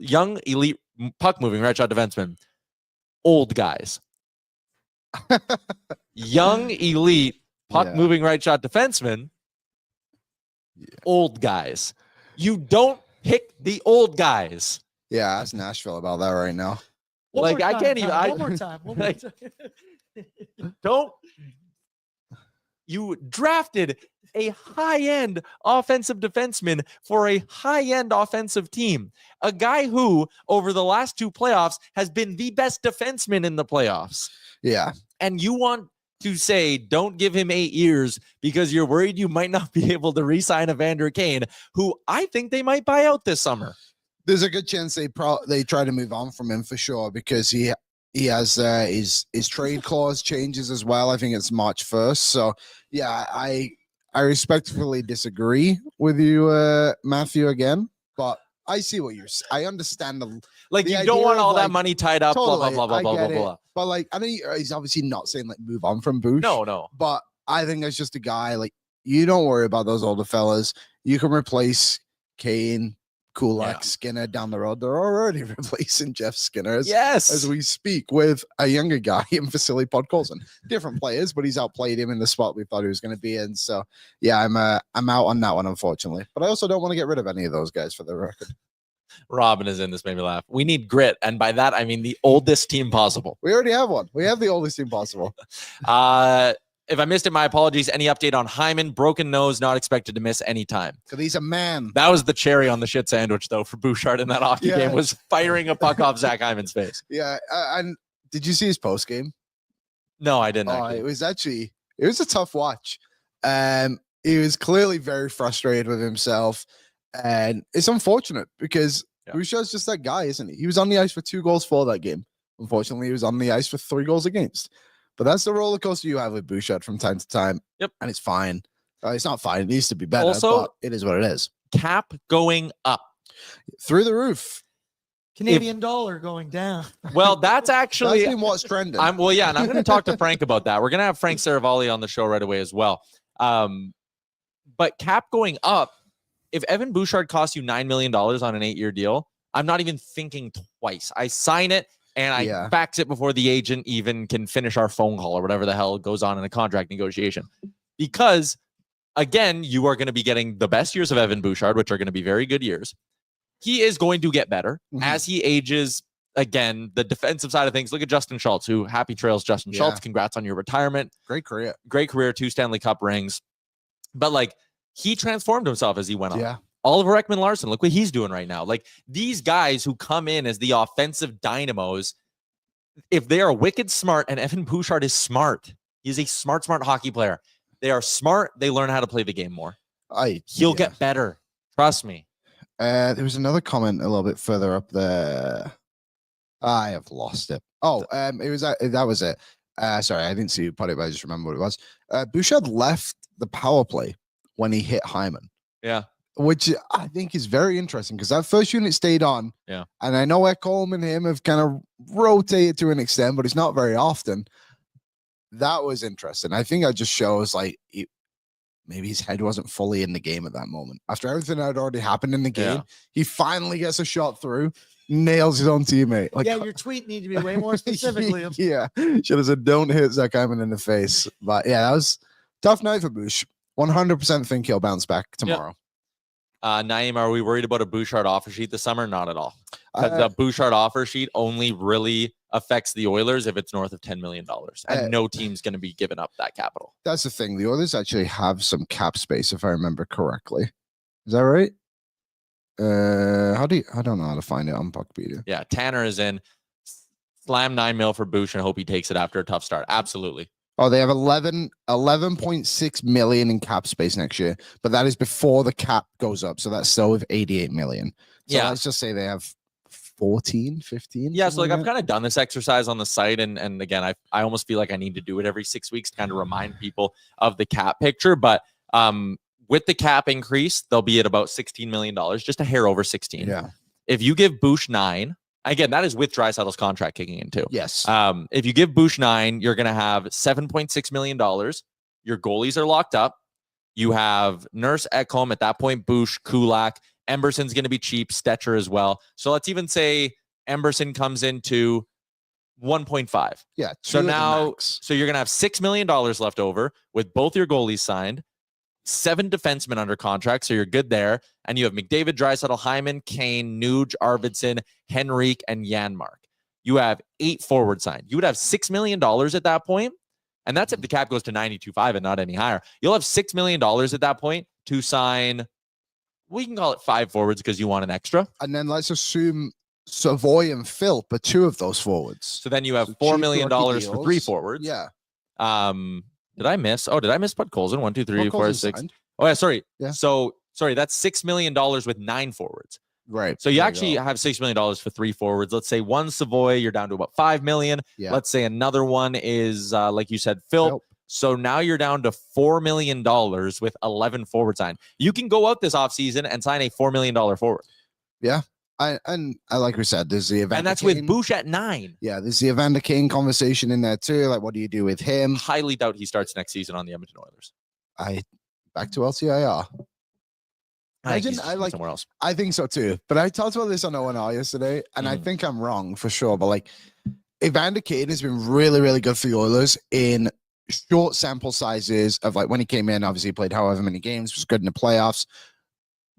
Young, elite, puck moving, right shot defenseman. Old guys. young, elite, puck-moving right shot defenseman, old guys. You don't pick the old guys. Yeah, ask Nashville about that right now. One more time. Don't. You drafted a high-end offensive defenseman for a high-end offensive team. A guy who, over the last 2 playoffs, has been the best defenseman in the playoffs. Yeah. And you want to say, don't give him 8 years because you're worried you might not be able to re-sign Evander Kane, who I think they might buy out this summer. There's a good chance they try to move on from him for sure, because he has his trade clause changes as well. I think it's March 1st. So yeah, I respectfully disagree with you, Matthew, again, but I see what I understand you don't want all that money tied up, totally, blah, blah, blah, blah, blah, blah. But I know he's obviously not saying move on from Bouch. No. But I think that's just a guy, you don't worry about those older fellas. You can replace Kane, Kulak, Skinner down the road. They're already replacing Jeff Skinner as we speak with a younger guy in Vasily Podkolzin. Different players, but he's outplayed him in the spot we thought he was going to be in. So yeah, I'm out on that one, unfortunately. But I also don't want to get rid of any of those guys for the record. Robin is in. This made me laugh. We need grit, and by that I mean the oldest team possible. We already have one. We have the oldest team possible. If I missed it, my apologies. Any update on Hyman? Broken nose, not expected to miss any time. Because he's a man. That was the cherry on the shit sandwich, though, for Bouchard in that hockey game, was firing a puck off Zach Hyman's face. Yeah, and did you see his post game? No, I didn't. It was a tough watch. He was clearly very frustrated with himself, and it's unfortunate because Bouchard's just that guy, isn't he? He was on the ice for 2 goals for that game. Unfortunately, he was on the ice for 3 goals against. But that's the roller coaster you have with Bouchard from time to time. Yep. And it's fine. It's not fine. It needs to be better. Also, but it is what it is. Cap going up. Through the roof. Canadian dollar going down. Well, that's actually what's trending. And I'm going to talk to Frank about that. We're going to have Frank Seravalli on the show right away as well. But cap going up, if Evan Bouchard costs you $9 million on an 8-year deal, I'm not even thinking twice. I sign it. And I fax it before the agent even can finish our phone call or whatever the hell goes on in a contract negotiation. Because, again, you are going to be getting the best years of Evan Bouchard, which are going to be very good years. He is going to get better as he ages. Again, the defensive side of things. Look at Justin Schultz, who happy trails Justin Schultz. Congrats on your retirement. Great career. 2 Stanley Cup rings. But, he transformed himself as he went on. Yeah. Oliver Ekman-Larsson, look what he's doing right now. These guys who come in as the offensive dynamos, if they are wicked smart, and Evan Bouchard is smart, he's a smart hockey player. They are smart. They learn how to play the game more. He'll get better. Trust me. There was another comment a little bit further up there. I have lost it. That was it. Sorry, I didn't see you put it, but I just remember what it was. Bouchard left the power play when he hit Hyman. Yeah. Which I think is very interesting because that first unit stayed on. Yeah. And I know Ekholm and him have kind of rotated to an extent, but it's not very often. That was interesting. I think that just shows maybe his head wasn't fully in the game at that moment. After everything that had already happened in the game, he finally gets a shot through, nails his own teammate. Your tweet needs to be way more specifically. Should have said, don't hit Zach Hyman in the face. But yeah, that was a tough night for Bouch. 100% think he'll bounce back tomorrow. Yep. Naeem, are we worried about a Bouchard offer sheet this summer? Not at all. The Bouchard offer sheet only really affects the Oilers if it's north of $10 million. And no team's going to be giving up that capital. That's the thing. The Oilers actually have some cap space, if I remember correctly. Is that right? I don't know how to find it on Puckpedia. Yeah, Tanner is in. Slam $9 million for Bouch and hope he takes it after a tough start. Absolutely. Oh, they have 11.6 million in cap space next year, but that is before the cap goes up. So that's still with 88 million. So let's just say they have 14, 15. Yeah. So I've kind of done this exercise on the site. And again, I almost feel like I need to do it every 6 weeks to kind of remind people of the cap picture. But with the cap increase, they'll be at about $16 million, just a hair over 16. Yeah. If you give Bouch 9, again, that is with Draisaitl's contract kicking in too. Yes. If you give Bouch 9, you're going to have $7.6 million. Your goalies are locked up. You have Nurse, Ekholm, at that point, Bouch, Kulak. Emberson's going to be cheap, Stetcher as well. So let's even say Emberson comes into 1.5. Yeah. So two at the now, max. so you're going to have $6 million left over with both your goalies signed, 7 defensemen under contract. So you're good there. And you have McDavid, Draisaitl, Hyman, Kane, Nuge, Arvidsson, Henrique, and Janmark. You have 8 forward signed. You would have $6 million at that point. And that's if the cap goes to 92.5 and not any higher. You'll have $6 million at that point to sign, we can call it 5 forwards because you want an extra. And then let's assume Savoy and Philp are 2 of those forwards. So then you have $4 million for 3 forwards. Yeah. Did I miss? Oh, did I miss Bud Colson? 1, 2, 3, 4, 6. Signed. Oh, yeah, sorry. Yeah. So, sorry, that's $6 million with 9 forwards. Right. So you actually have $6 million for 3 forwards. Let's say one Savoy, you're down to about $5 million. Yeah. Let's say another one is, like you said, Phil. So now you're down to $4 million with 11 forward signed. You can go out this offseason and sign a $4 million forward. Yeah. I like we said, there's the event. And that's with Bouchard at 9. Yeah, there's the Evander Kane conversation in there too. Like, what do you do with him? Highly doubt he starts next season on the Edmonton Oilers. Back to LTIR. I like somewhere else. I think so too. But I talked about this on ONR yesterday, and I think I'm wrong for sure. But like, Evander Kane has been really, really good for the Oilers in short sample sizes of like when he came in. Obviously, he played however many games, was good in the playoffs.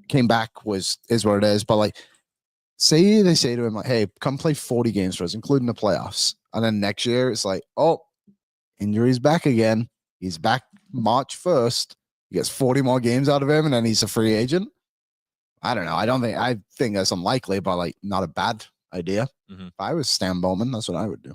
Came back is what it is. But like, say they say to him like, "Hey, come play 40 games for us, including the playoffs," and then next year it's like, "Oh, injury's back again. He's back March 1st. He gets 40 more games out of him, and then he's a free agent." I don't know. I think that's unlikely, but like not a bad idea. If I was Stan Bowman, that's what I would do.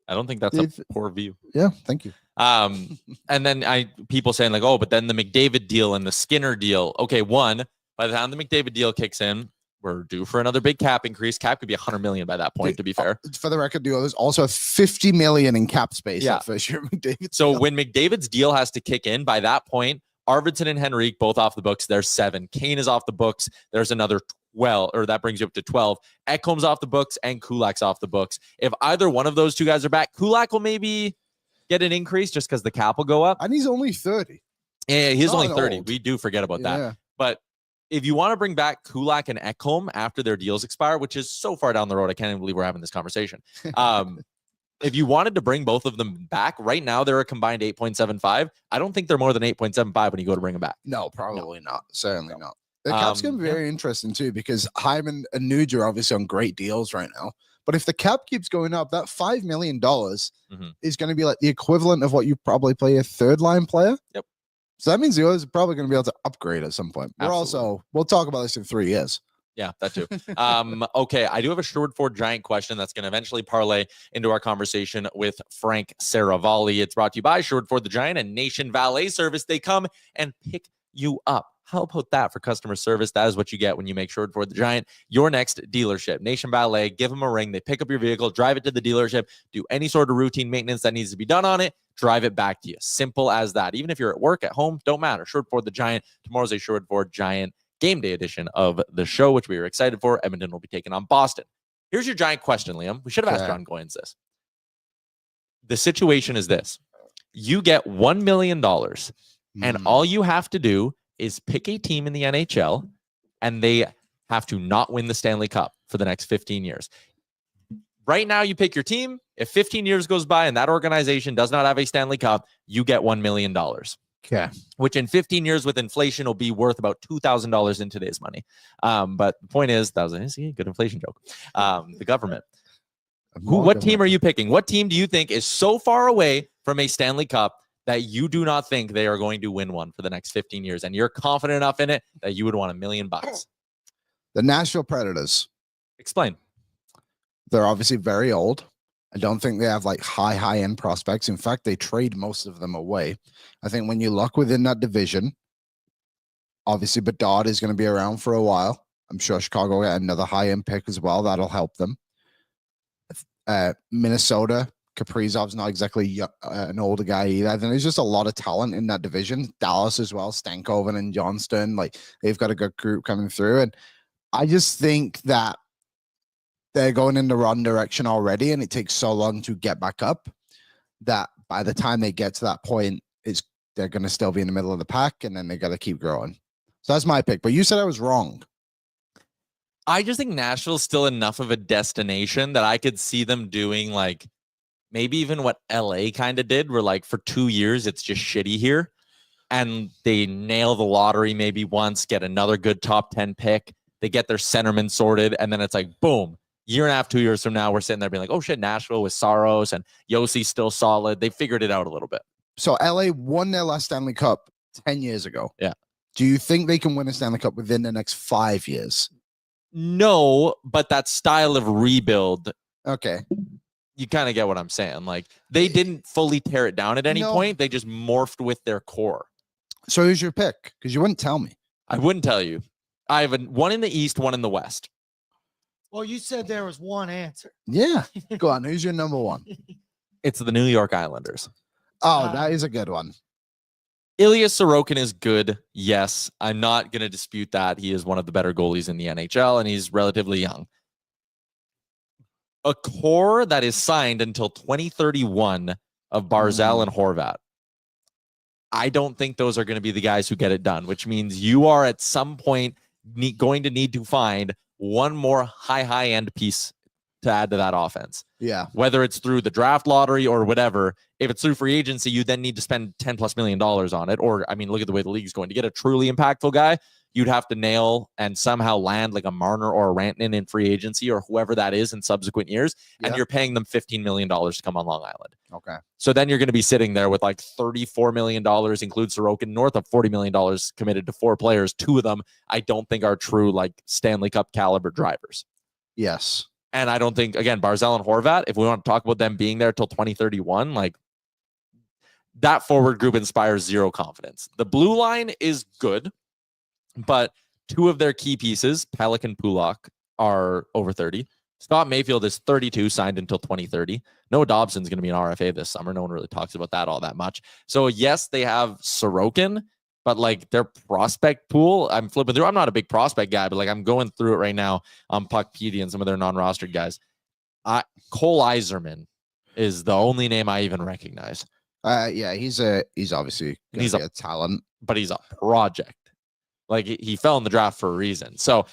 I don't think that's a poor view. Yeah, thank you. And then people saying like, oh, but then the McDavid deal and the Skinner deal. Okay, one, by the time the McDavid deal kicks in, we're due for another big cap increase. Cap could be $100 million by that point, to be fair. For the record, the Oilers also have $50 million in cap space. Yeah. For sure. So when McDavid's deal has to kick in, by that point, Arvidsson and Henrique both off the books. There's 7. Kane is off the books. There's another 12, or that brings you up to 12. Ekholm's off the books and Kulak's off the books. If either one of those 2 guys are back, Kulak will maybe get an increase just because the cap will go up. And he's only 30. Yeah, he's only 30. We do forget about that. But if you want to bring back Kulak and Ekholm after their deals expire, which is so far down the road, I can't even believe we're having this conversation. If you wanted to bring both of them back, right now they're a combined 8.75. I don't think they're more than 8.75 when you go to bring them back. No, probably not. Certainly not. The cap's going to be very interesting too, because Hyman and Nuge are obviously on great deals right now. But if the cap keeps going up, that $5 million is going to be like the equivalent of what you probably play a 3rd-line player. Yep. So that means the Oilers are probably going to be able to upgrade at some point. We'll talk about this in 3 years. Yeah, that too. Okay, I do have a Sherwood Ford Giant question that's going to eventually parlay into our conversation with Frank Seravalli. It's brought to you by Sherwood Ford the Giant and Nation Valet Service. They come and pick you up. How about that for customer service? That is what you get when you make Sherwood Ford the Giant your next dealership. Nation Valet, give them a ring. They pick up your vehicle, drive it to the dealership, do any sort of routine maintenance that needs to be done on it, drive it back to you. Simple as that. Even if you're at work, at home, don't matter. Sherwood Ford the Giant. Tomorrow's a Sherwood Ford Giant game day edition of the show, which we are excited for. Edmonton will be taking on Boston. Here's your Giant question, Liam. We should have asked John Goyens this. The situation is this. You get $1 million, and all you have to do is pick a team in the NHL, and they have to not win the Stanley Cup for the next 15 years. Right now, you pick your team. If 15 years goes by and that organization does not have a Stanley Cup, you get $1 million. Okay. Which in 15 years with inflation will be worth about $2,000 in today's money. But the point is, that was a good inflation joke. The government. What team are you picking? What team do you think is so far away from a Stanley Cup that you do not think they are going to win one for the next 15 years? And you're confident enough in it that you would want $1 million? The Nashville Predators. Explain. They're obviously very old. I don't think they have like high-end prospects. In fact, they trade most of them away. I think when you look within that division, obviously Bouchard is going to be around for a while. I'm sure Chicago will get another high-end pick as well. That'll help them. Minnesota, Kaprizov's not exactly an older guy either. I think there's just a lot of talent in that division. Dallas as well, Stankoven and Johnston. Like, they've got a good group coming through. And I just think that they're going in the wrong direction already, and it takes so long to get back up that by the time they get to that point, they're going to still be in the middle of the pack, and then they got to keep growing. So that's my pick. But you said I was wrong. I just think Nashville's still enough of a destination that I could see them doing like maybe even what LA kind of did, where like for 2 years it's just shitty here. And they nail the lottery maybe once, get another good top 10 pick. They get their centerman sorted, and then it's like, boom, year and a half, 2 years from now, we're sitting there being like, oh shit, Nashville with Saros and Yossi's still solid. They figured it out a little bit. So LA won their last Stanley Cup 10 years ago. Yeah. Do you think they can win a Stanley Cup within the next 5 years? No, but that style of rebuild. Okay. You kind of get what I'm saying. Like, they didn't fully tear it down at any point. They just morphed with their core. So who's your pick? Because you wouldn't tell me. I wouldn't tell you. I have one in the East, one in the West. Well, you said there was one answer. Yeah. Go on. Who's your number one? It's the New York Islanders. Oh, that is a good one. Ilya Sorokin is good. Yes. I'm not going to dispute that. He is one of the better goalies in the NHL, and he's relatively young. A core that is signed until 2031 of Barzal and Horvat. I don't think those are going to be the guys who get it done, which means you are at some point going to need to find one more high-end piece to add to that offense. Yeah. Whether it's through the draft lottery or whatever. If it's through free agency, you then need to spend $10+ million on it. Or, I mean, look at the way the league's going. To get a truly impactful guy, you'd have to nail and somehow land like a Marner or a Rantanen in free agency or whoever that is in subsequent years. Yeah. And you're paying them $15 million to come on Long Island. Okay. So then you're going to be sitting there with like $34 million, include Sorokin, north of $40 million committed to 4 players. 2 of them I don't think are true like Stanley Cup caliber drivers. Yes. And I don't think, again, Barzal and Horvat, if we want to talk about them being there till 2031, like that forward group inspires zero confidence. The blue line is good, but 2 of their key pieces, Pelech and Pulak, are over 30. Scott Mayfield is 32, signed until 2030. Noah Dobson's going to be an RFA this summer. No one really talks about that all that much. So, yes, they have Sorokin, but like their prospect pool, I'm flipping through. I'm not a big prospect guy, but like I'm going through it right now on Puckpedia and some of their non-rostered guys. Cole Yzerman is the only name I even recognize. Yeah, he's obviously a talent, but he's a project. Like he fell in the draft for a reason. So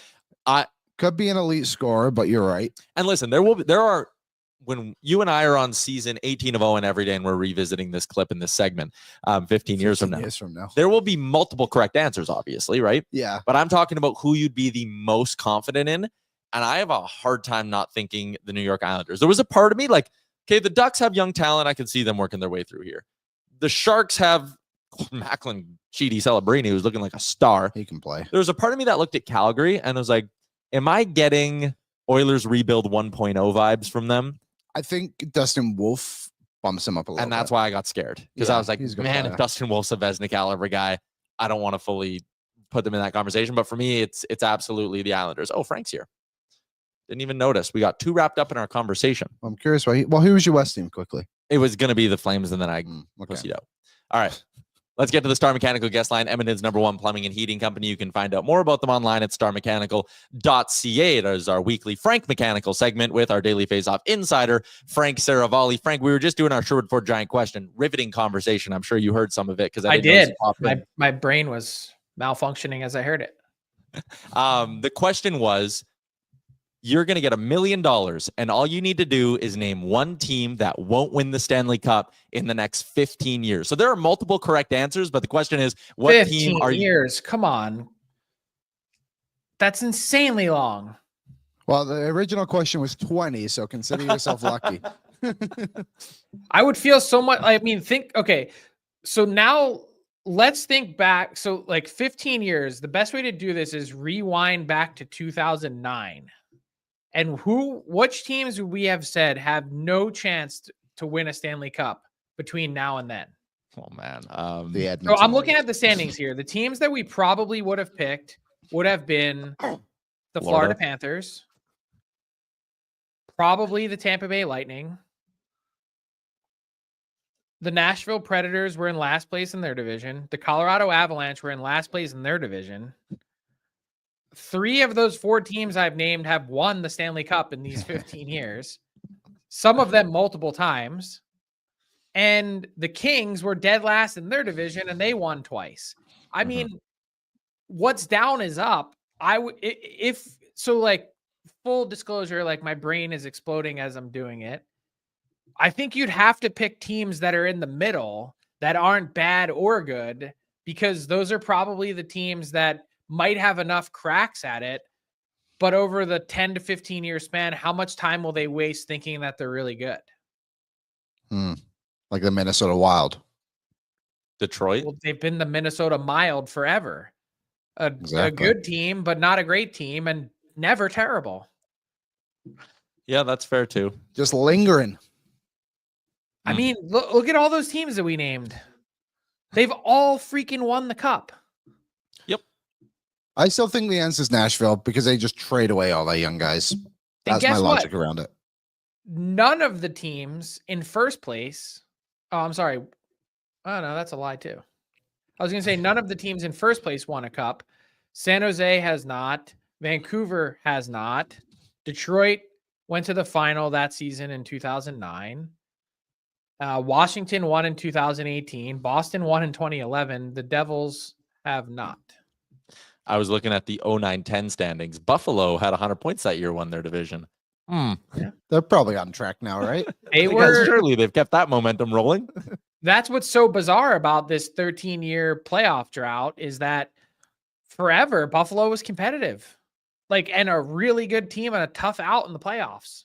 I could be an elite scorer, but you're right. And listen, when you and I are on season 18 of Owen Everyday and we're revisiting this clip in this segment 15 years from now, there will be multiple correct answers, obviously, right? Yeah. But I'm talking about who you'd be the most confident in. And I have a hard time not thinking the New York Islanders. There was a part of me like, okay, the Ducks have young talent. I can see them working their way through here. The Sharks have Macklin Chidi Celebrini, who's looking like a star. He can play. There was a part of me that looked at Calgary and was like, am I getting Oilers rebuild 1.0 vibes from them? I think Dustin Wolf bumps him up a little And that's bit. why I got scared. Because I was like, man, if Dustin Wolf's a Vezina caliber guy, I don't want to fully put them in that conversation. But for me, it's absolutely the Islanders. Oh, Frank's here. Didn't even notice. We got too wrapped up in our conversation. I'm curious why. Who was your West team quickly? It was going to be the Flames, and then I pussied out. All right. Let's get to the Star Mechanical guest line, Edmonton's #1 plumbing and heating company. You can find out more about them online at starmechanical.ca. It is our weekly Frank Mechanical segment with our daily face-off insider, Frank Seravalli. Frank, we were just doing our Sherwood Ford Giant question. Riveting conversation. I'm sure you heard some of it because I did. My brain was malfunctioning as I heard it. The question was, you're going to get $1 million, and all you need to do is name one team that won't win the Stanley Cup in the next 15 years. So there are multiple correct answers, but the question is, what team are you? 15 years. Come on. That's insanely long. Well, the original question was 20, so consider yourself lucky. I would feel so much. I mean, okay. So now let's think back. So like 15 years, the best way to do this is rewind back to 2009. And which teams we have said have no chance to win a Stanley Cup between now and then? Oh man, the Edmonton. So I'm looking at the standings here. The teams that we probably would have picked would have been the Florida Panthers, probably the Tampa Bay Lightning. The Nashville Predators were in last place in their division. The Colorado Avalanche were in last place in their division. 3 of those 4 teams I've named have won the Stanley Cup in these 15 years. Some of them multiple times. And the Kings were dead last in their division, and they won twice. I mean, what's down is up. so like full disclosure, like my brain is exploding as I'm doing it. I think you'd have to pick teams that are in the middle that aren't bad or good, because those are probably the teams that might have enough cracks at it. But over the 10 to 15 year span, how much time will they waste thinking that they're really good? Like the Minnesota Wild. Detroit? Well, they've been the Minnesota Mild forever. A good team, but not a great team, and never terrible. Yeah, that's fair too. Just lingering. I mean, look at all those teams that we named. They've all freaking won the cup. Yep. I still think the answer is Nashville because they just trade away all their young guys. That's my logic around it. None of the teams in first place. Oh, I'm sorry. Oh, no, that's a lie too. I was going to say none of the teams in first place won a cup. San Jose has not. Vancouver has not. Detroit went to the final that season in 2009. Washington won in 2018. Boston won in 2011. The Devils have not. I was looking at the 09-10 standings. Buffalo had 100 points that year, won their division. Yeah. They're probably on track now, right? Surely they've kept that momentum rolling. That's what's so bizarre about this 13-year playoff drought is that forever Buffalo was competitive, and a really good team and a tough out in the playoffs.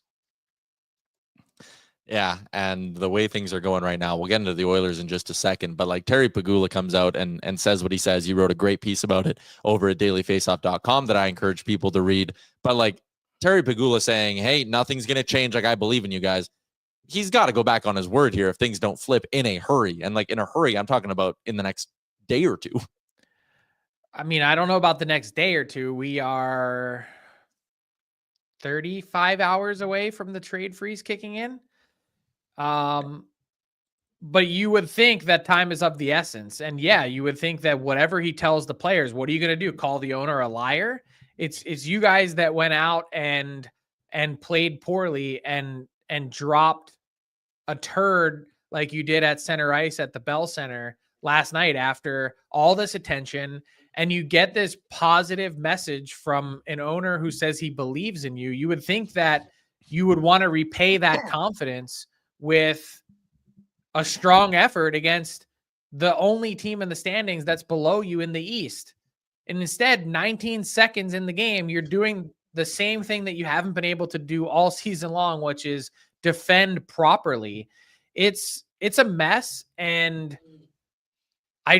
Yeah, and the way things are going right now, we'll get into the Oilers in just a second, but Terry Pegula comes out and says what he says. You wrote a great piece about it over at dailyfaceoff.com that I encourage people to read. But Terry Pegula saying, hey, nothing's going to change. I believe in you guys. He's got to go back on his word here if things don't flip in a hurry. And in a hurry, I'm talking about in the next day or two. I mean, I don't know about the next day or two. We are 35 hours away from the trade freeze kicking in. But you would think that time is of the essence. And yeah, you would think that whatever he tells the players, what are you going to do? Call the owner a liar? It's you guys that went out and played poorly and dropped a turd like you did at center ice at the Bell Center last night after all this attention. And you get this positive message from an owner who says he believes in you. You would think that you would want to repay that confidence with a strong effort against the only team in the standings that's below you in the East. And instead, 19 seconds in the game, you're doing the same thing that you haven't been able to do all season long, which is defend properly. It's a mess. And I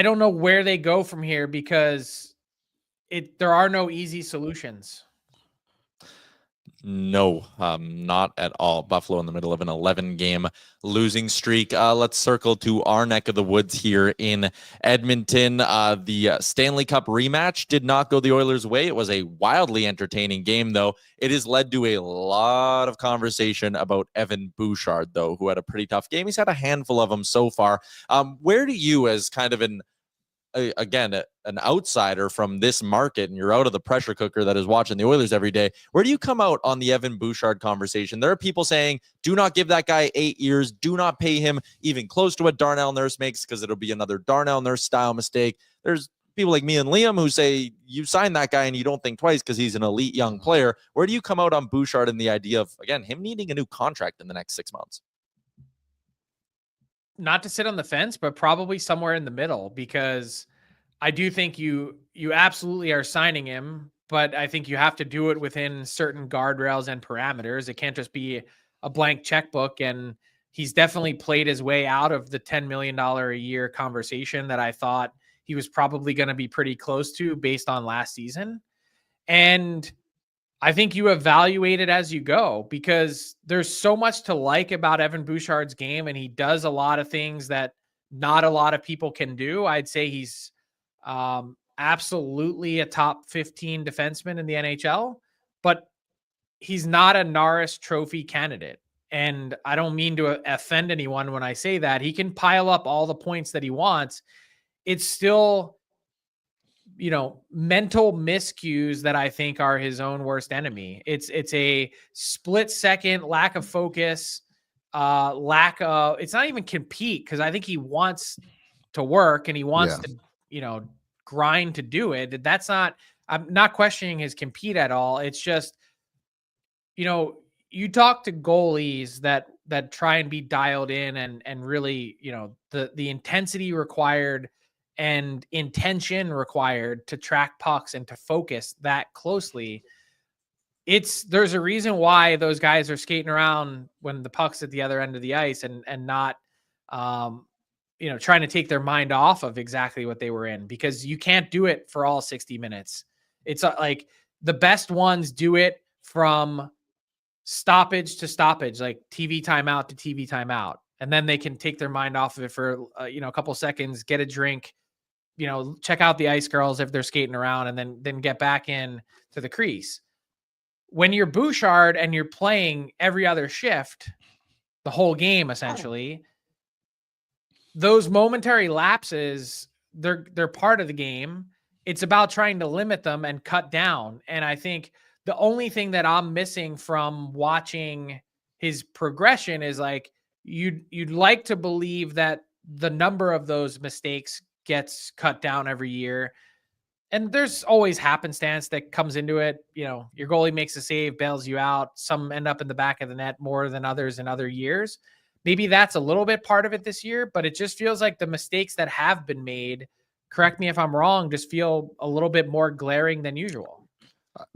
don't know where they go from here because there are no easy solutions. No, not at all. Buffalo in the middle of an 11-game losing streak. Let's circle to our neck of the woods here in Edmonton. The Stanley Cup rematch did not go the Oilers' way. It was a wildly entertaining game, though. It has led to a lot of conversation about Evan Bouchard, though, who had a pretty tough game. He's had a handful of them so far. Where do you, as kind of an outsider from this market, and you're out of the pressure cooker that is watching the Oilers every day, where do you come out on the Evan Bouchard conversation? There are people saying, do not give that guy 8 years. Do not pay him even close to what Darnell Nurse makes because it'll be another Darnell Nurse style mistake. There's people like me and Liam who say you sign that guy and you don't think twice because he's an elite young player. Where do you come out on Bouchard and the idea of, again, him needing a new contract in the next 6 months? Not to sit on the fence, but probably somewhere in the middle, because I do think you absolutely are signing him, but I think you have to do it within certain guardrails and parameters. It can't just be a blank checkbook. And he's definitely played his way out of the $10 million a year conversation that I thought he was probably going to be pretty close to based on last season. And I think you evaluate it as you go, because there's so much to like about Evan Bouchard's game, and he does a lot of things that not a lot of people can do. I'd say he's absolutely a top 15 defenseman in the NHL, but he's not a Norris Trophy candidate. And I don't mean to offend anyone when I say that. He can pile up all the points that he wants. It's still, mental miscues that I think are his own worst enemy. It's a split second lack of focus, it's not even compete, because I think he wants to work and he wants to, grind to do it. That's not, I'm not questioning his compete at all. It's just, you talk to goalies that try and be dialed in and really, the intensity required and intention required to track pucks and to focus that closely. There's a reason why those guys are skating around when the puck's at the other end of the ice and not, trying to take their mind off of exactly what they were in, because you can't do it for all 60 minutes. It's like the best ones do it from stoppage to stoppage, like TV timeout to TV timeout. And then they can take their mind off of it for, a couple seconds, get a drink, check out the ice girls if they're skating around, and then get back in to the crease. When you're Bouchard and you're playing every other shift, the whole game, essentially, those momentary lapses, they're part of the game. It's about trying to limit them and cut down. And I think the only thing that I'm missing from watching his progression is like, you'd like to believe that the number of those mistakes gets cut down every year. And there's always happenstance that comes into it. Your goalie makes a save, bails you out. Some end up in the back of the net more than others in other years. Maybe that's a little bit part of it this year, but it just feels like the mistakes that have been made, correct me if I'm wrong, just feel a little bit more glaring than usual.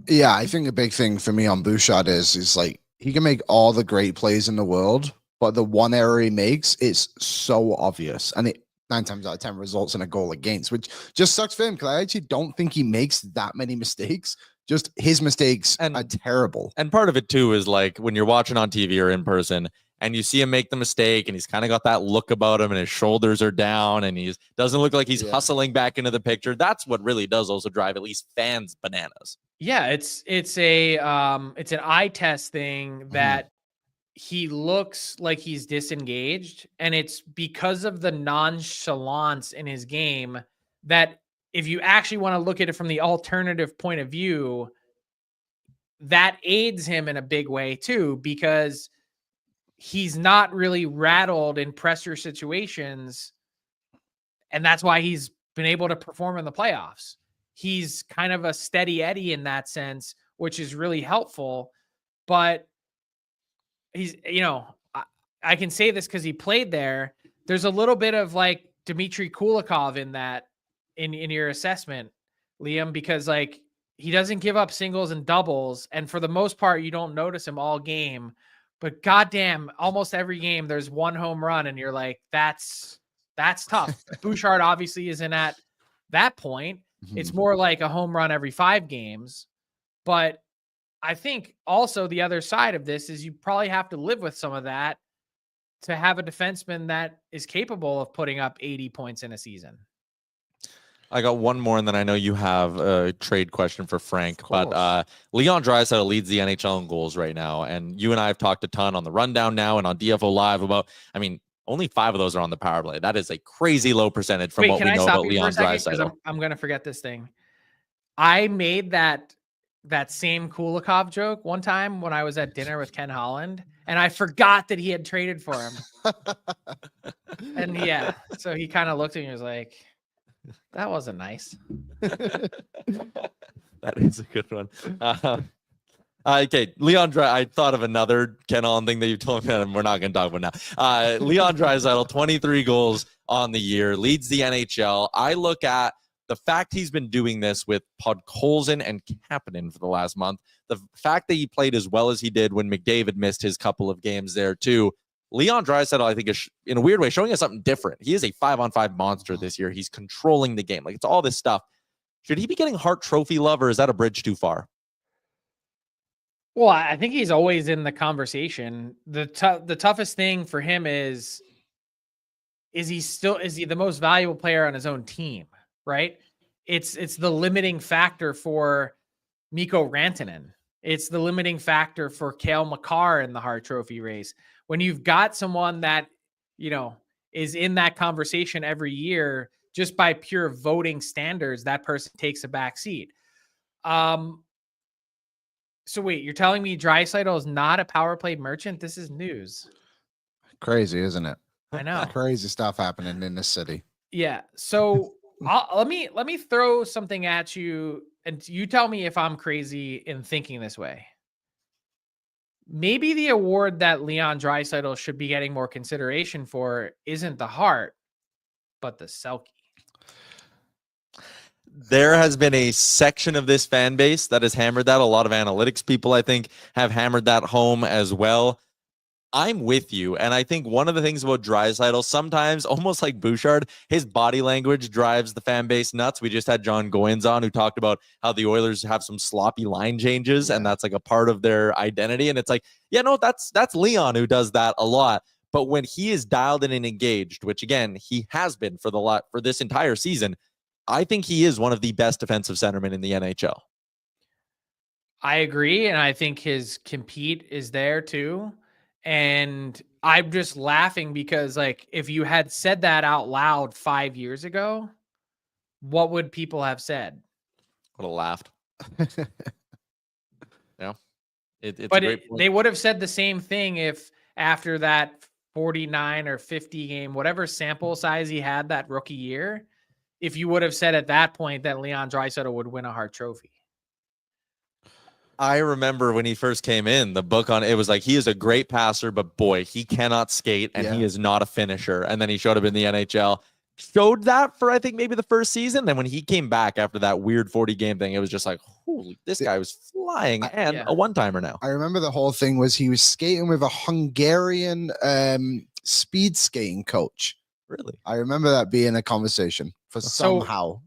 Yeah, I think the big thing for me on Bouchard is like, he can make all the great plays in the world, but the one error he makes is so obvious. And it 9 times out of 10 results in a goal against, which just sucks for him, because I actually don't think he makes that many mistakes. Just his mistakes are terrible. And part of it too is like when you're watching on TV or in person and you see him make the mistake and he's kind of got that look about him and his shoulders are down and he doesn't look like he's hustling back into the picture. That's what really does also drive at least fans bananas. Yeah, it's an eye test thing that he looks like he's disengaged, and it's because of the nonchalance in his game that if you actually want to look at it from the alternative point of view, that aids him in a big way too, because he's not really rattled in pressure situations. And that's why he's been able to perform in the playoffs. He's kind of a steady Eddie in that sense, which is really helpful. But he's, I can say this because he played there. There's a little bit of like Dmitry Kulikov in that, in your assessment, Liam, because like he doesn't give up singles and doubles. And for the most part, you don't notice him all game, but goddamn, almost every game there's one home run and you're like, that's tough. Bouchard obviously isn't at that point. It's more like a home run every 5 games. But I think also the other side of this is you probably have to live with some of that to have a defenseman that is capable of putting up 80 points in a season. I got one more, and then I know you have a trade question for Frank. But Leon Draisaitl leads the NHL in goals right now, and you and I have talked a ton on the rundown now and on DFO Live about, only 5 of those are on the power play. That is a crazy low percentage from what we know about Leon Draisaitl. I'm going to forget this thing. I made that same Kulikov joke one time when I was at dinner with Ken Holland, and I forgot that he had traded for him. And yeah, so he kind of looked at me and was like, that wasn't nice. That is a good one. Okay, Leon I thought of another Ken Holland thing that you told me, and we're not going to talk about now. Leon Draisaitl, 23 goals on the year, leads the NHL. I look at the fact he's been doing this with Podkolzin and Kapanen for the last month, the fact that he played as well as he did when McDavid missed his couple of games there too. Leon Draisaitl, I think, is in a weird way showing us something different. He is a 5-on-5 monster this year. He's controlling the game. Like, it's all this stuff. Should he be getting Hart Trophy love, or is that a bridge too far? Well, I think he's always in the conversation. The toughest thing for him is he the most valuable player on his own team, right? It's the limiting factor for Mikko Rantanen. It's the limiting factor for Cale Makar in the Hart Trophy race. When you've got someone that, is in that conversation every year, just by pure voting standards, that person takes a back seat. So wait, you're telling me Draisaitl is not a power play merchant? This is news. Crazy, isn't it? I know. Crazy stuff happening in this city. Yeah. So let me throw something at you and you tell me if I'm crazy in thinking this way. Maybe the award that Leon Draisaitl should be getting more consideration for isn't the Hart, but the Selke. There has been a section of this fan base that has hammered that. A lot of analytics people, I think, have hammered that home as well. I'm with you. And I think one of the things about Draisaitl, sometimes almost like Bouchard, his body language drives the fan base nuts. We just had John Goyens on who talked about how the Oilers have some sloppy line changes, and that's like a part of their identity. And it's like, yeah, no, that's Leon who does that a lot. But when he is dialed in and engaged, which again, he has been for this entire season, I think he is one of the best defensive centermen in the NHL. I agree. And I think his compete is there too. And I'm just laughing because, like, if you had said that out loud 5 years ago, what would people have said? Would have laughed. Yeah. They would have said the same thing if after that 49 or 50 game, whatever sample size he had that rookie year, if you would have said at that point that Leon Draisaitl would win a Hart Trophy. I remember when he first came in, the book on it was like, he is a great passer, but boy, he cannot skate and he is not a finisher. And then he showed up in the NHL, showed that for, I think, maybe the first season. Then when he came back after that weird 40 game thing, it was just like, holy, this guy was flying and a one-timer now. I remember the whole thing was he was skating with a Hungarian speed skating coach. Really? I remember that being a conversation somehow.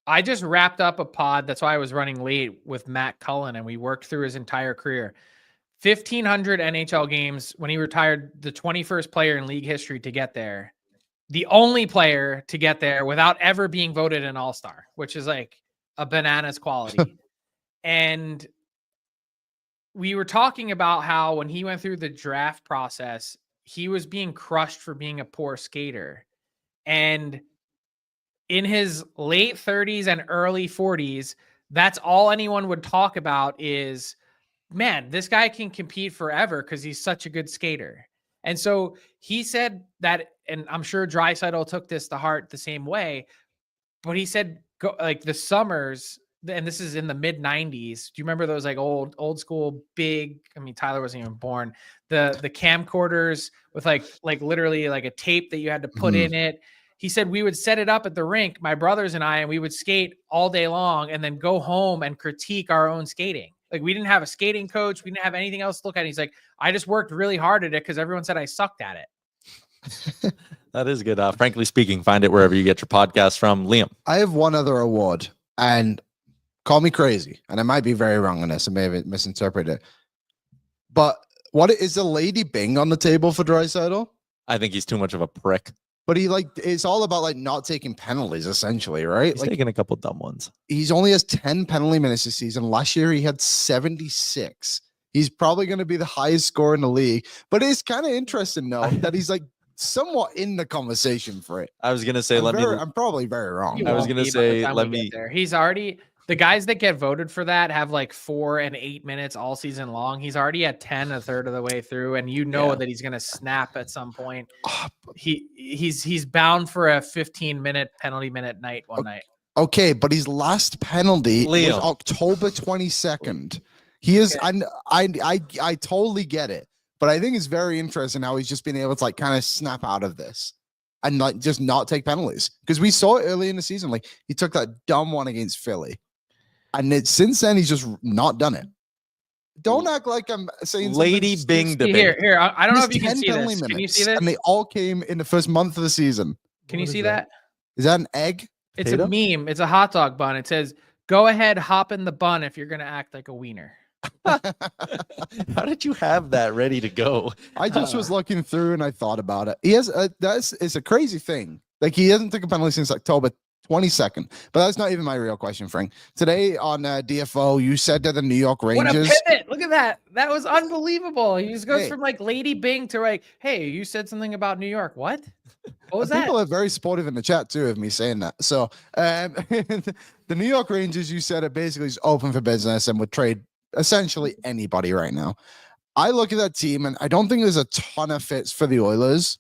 I just wrapped up a pod. That's why I was running late with Matt Cullen, and we worked through his entire career. 1,500 NHL games when he retired, the 21st player in league history to get there. The only player to get there without ever being voted an all-star, which is like a bananas quality. And we were talking about how when he went through the draft process, he was being crushed for being a poor skater. And in his late 30s and early 40s, that's all anyone would talk about is, man, this guy can compete forever because he's such a good skater. And so he said that, and I'm sure Draisaitl took this to heart the same way, but he said, like the summers, and this is in the mid 90s. Do you remember those like old school big, I mean, Tyler wasn't even born, the camcorders with like literally like a tape that you had to put in it. He said we would set it up at the rink, my brothers and I, and we would skate all day long and then go home and critique our own skating. Like, we didn't have a skating coach. We didn't have anything else to look at. He's like, I just worked really hard at it because everyone said I sucked at it. That is good. Frankly speaking, find it wherever you get your podcast from. Liam. I have one other award, and call me crazy, and I might be very wrong on this. I may have misinterpreted it. But what is the Lady Byng on the table for Draisaitl? I think he's too much of a prick. But it's all about like not taking penalties, essentially, right? He's like, taking a couple dumb ones. He's only has 10 penalty minutes this season. Last year he had 76. He's probably going to be the highest scorer in the league. But it's kind of interesting though that he's like somewhat in the conversation for it. I was going to say, I'm probably very wrong. I was going to say, He's already, the guys that get voted for that have like 4 and 8 minutes all season long. He's already at 10 a third of the way through, and that he's going to snap at some point. He's bound for a 15-minute penalty minute night one night. Okay, but his last penalty was October 22nd. He is, I totally get it, but I think it's very interesting how he's just been able to like kind of snap out of this and like just not take penalties, because we saw it early in the season. Like, he took that dumb one against Philly. And since then, he's just not done it. Don't act like I'm saying Lady Byng debate. Here. I don't know if you can see this. Can you see this? And they all came in the first month of the season. Can you see that? Is that an egg? It's a meme. It's a hot dog bun. It says, "Go ahead, hop in the bun if you're going to act like a wiener." How did you have that ready to go? I just was looking through and I thought about it. He has it's a crazy thing. Like, he hasn't taken a penalty since October 22nd. But that's not even my real question, Frank. Today on DFO, you said that the New York Rangers. What a pivot. Look at that. That was unbelievable. He just goes from like Lady Byng to like, hey, you said something about New York. What? What was that? People are very supportive in the chat too of me saying that. So the New York Rangers, you said, are basically just open for business and would trade essentially anybody right now. I look at that team and I don't think there's a ton of fits for the Oilers.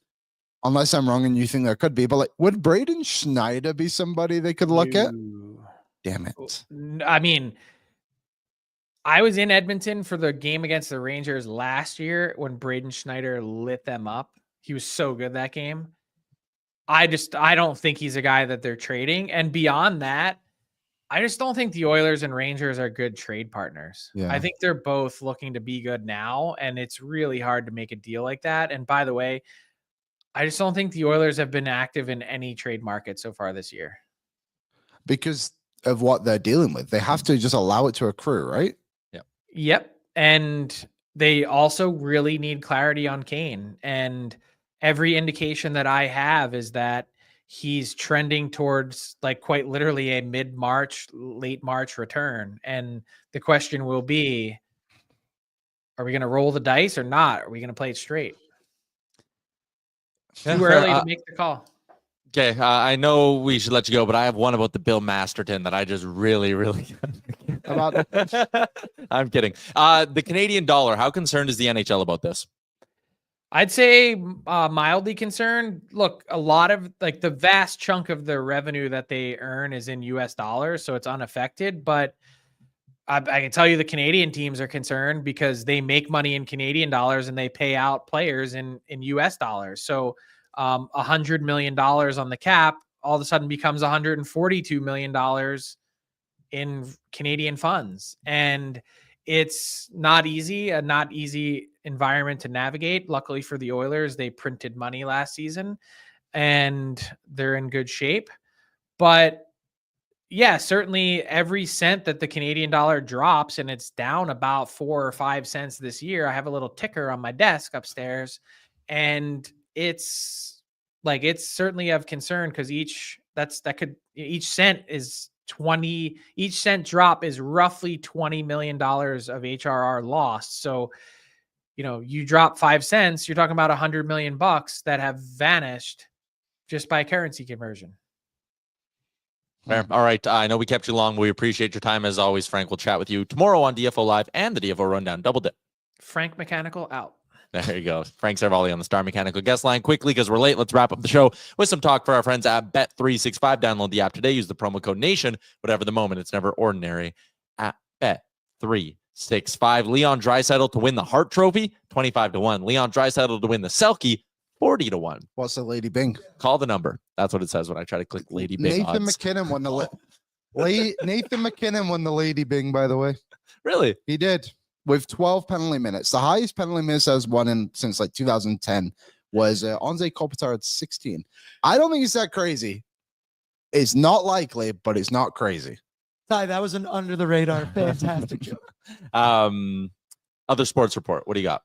Unless I'm wrong and you think there could be, but like, would Braden Schneider be somebody they could look at? Damn it. I mean, I was in Edmonton for the game against the Rangers last year when Braden Schneider lit them up. He was so good that game. I don't think he's a guy that they're trading. And beyond that, I just don't think the Oilers and Rangers are good trade partners. Yeah. I think they're both looking to be good now, and it's really hard to make a deal like that. And by the way, I just don't think the Oilers have been active in any trade market so far this year. Because of what they're dealing with. They have to just allow it to accrue, right? Yep. And they also really need clarity on Kane. And every indication that I have is that he's trending towards like quite literally a mid-March, late March return. And the question will be, are we going to roll the dice or not? Are we going to play it straight? Too early to make the call. Okay, I know we should let you go, but I have one about the Bill Masterton that I just really About I'm kidding. The Canadian dollar. How concerned is the NHL about this? I'd say mildly concerned. Look, a lot of like the vast chunk of the revenue that they earn is in US dollars, so it's unaffected. But I can tell you the Canadian teams are concerned because they make money in Canadian dollars and they pay out players in US dollars. So $100 million on the cap all of a sudden becomes $142 million in Canadian funds. And it's not easy, a not easy environment to navigate. Luckily for the Oilers, they printed money last season and they're in good shape. But yeah, certainly every cent that the Canadian dollar drops, and it's down about 4 or 5 cents this year. I have a little ticker on my desk upstairs, and it's certainly of concern because each cent is 20, each cent drop is roughly $20 million of HRR lost. So, you drop 5 cents, you're talking about $100 million that have vanished just by currency conversion. Fair. All right. I know we kept you long. We appreciate your time as always, Frank. We'll chat with you tomorrow on DFO Live and the DFO Rundown. Double dip. Frank Mechanical out. There you go. Frank Seravalli on the Star Mechanical guest line. Quickly, because we're late, let's wrap up the show with some talk for our friends at Bet365. Download the app today. Use the promo code NATION. Whatever the moment, it's never ordinary at Bet365. Leon Draisaitl to win the Hart Trophy, 25-1. Leon Draisaitl to win the Selke, 40-1. What's the Lady Byng? Call the number. That's what it says when I try to click Lady Byng. Nathan odds. McKinnon won the Nathan McKinnon won the Lady Byng, by the way. Really? He did. With 12 penalty minutes. The highest penalty minutes has won since like 2010 was Anze Kopitar at 16. I don't think it's that crazy. It's not likely, but it's not crazy. Ty, that was an under the radar. Fantastic joke. Other sports report. What do you got?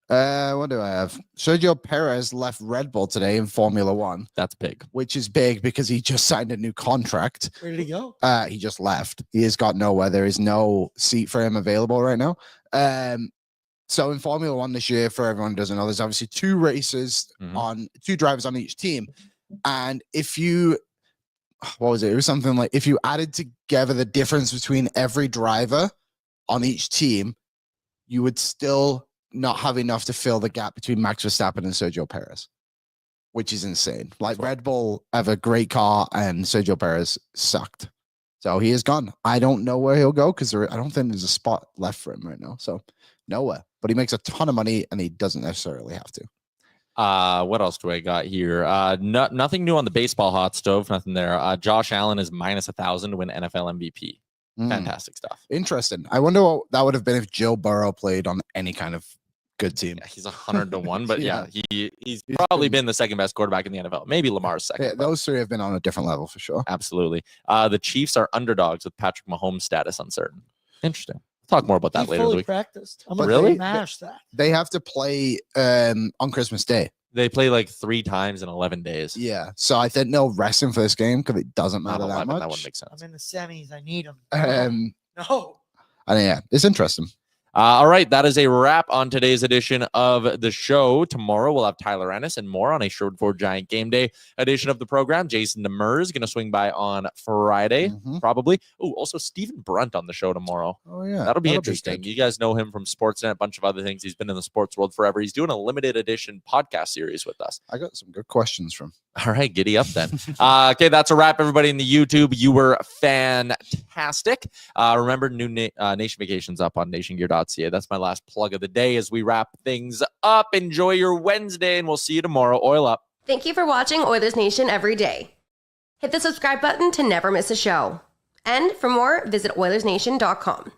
What do I have? Sergio Perez left Red Bull today in Formula One. That's big. Which is big because he just signed a new contract. Where did he go? He just left. He has got nowhere. There is no seat for him available right now. So in Formula One this year, for everyone who doesn't know, there's obviously 2 races on 2 drivers on each team. And if you, what was it? It was something like if you added together the difference between every driver on each team, you would still not have enough to fill the gap between Max Verstappen and Sergio Perez, which is insane. Like Red Bull have a great car and Sergio Perez sucked. So he is gone. I don't know where he'll go because I don't think there's a spot left for him right now. So nowhere. But he makes a ton of money and he doesn't necessarily have to. What else do I got here? Nothing new on the baseball hot stove. Nothing there. Josh Allen is minus 1,000 to win NFL MVP. Fantastic stuff. Interesting. I wonder what that would have been if Joe Burrow played on any kind of good team. Yeah, he's 100-1, but he's probably been the second best quarterback in the NFL. Maybe Lamar's second. Yeah, those 3 have been on a different level for sure. Absolutely. The Chiefs are underdogs with Patrick Mahomes' status uncertain. Interesting. We'll talk more about that later in the week. Practiced. I'm really? Smash that. They have to play on Christmas Day. They play like 3 times in 11 days. Yeah. So I think they'll rest him for this game because it doesn't matter that much. That wouldn't make sense. I'm in the semis. I need him. No. And yeah, it's interesting. All right, that is a wrap on today's edition of the show. Tomorrow we'll have Tyler Ennis and more on a Sherwood Ford Giant Game Day edition of the program. Jason Demers is going to swing by on Friday, probably. Oh, also Stephen Brunt on the show tomorrow. Oh, yeah. That'll be interesting. You guys know him from Sportsnet, a bunch of other things. He's been in the sports world forever. He's doing a limited edition podcast series with us. I got some good questions from. All right, giddy up then. Okay, that's a wrap, everybody in the YouTube. You were fantastic. Remember, new Nation Vacations up on nationgear.ca. That's my last plug of the day as we wrap things up. Enjoy your Wednesday, and we'll see you tomorrow. Oil up. Thank you for watching Oilers Nation Every Day. Hit the subscribe button to never miss a show. And for more, visit OilersNation.com.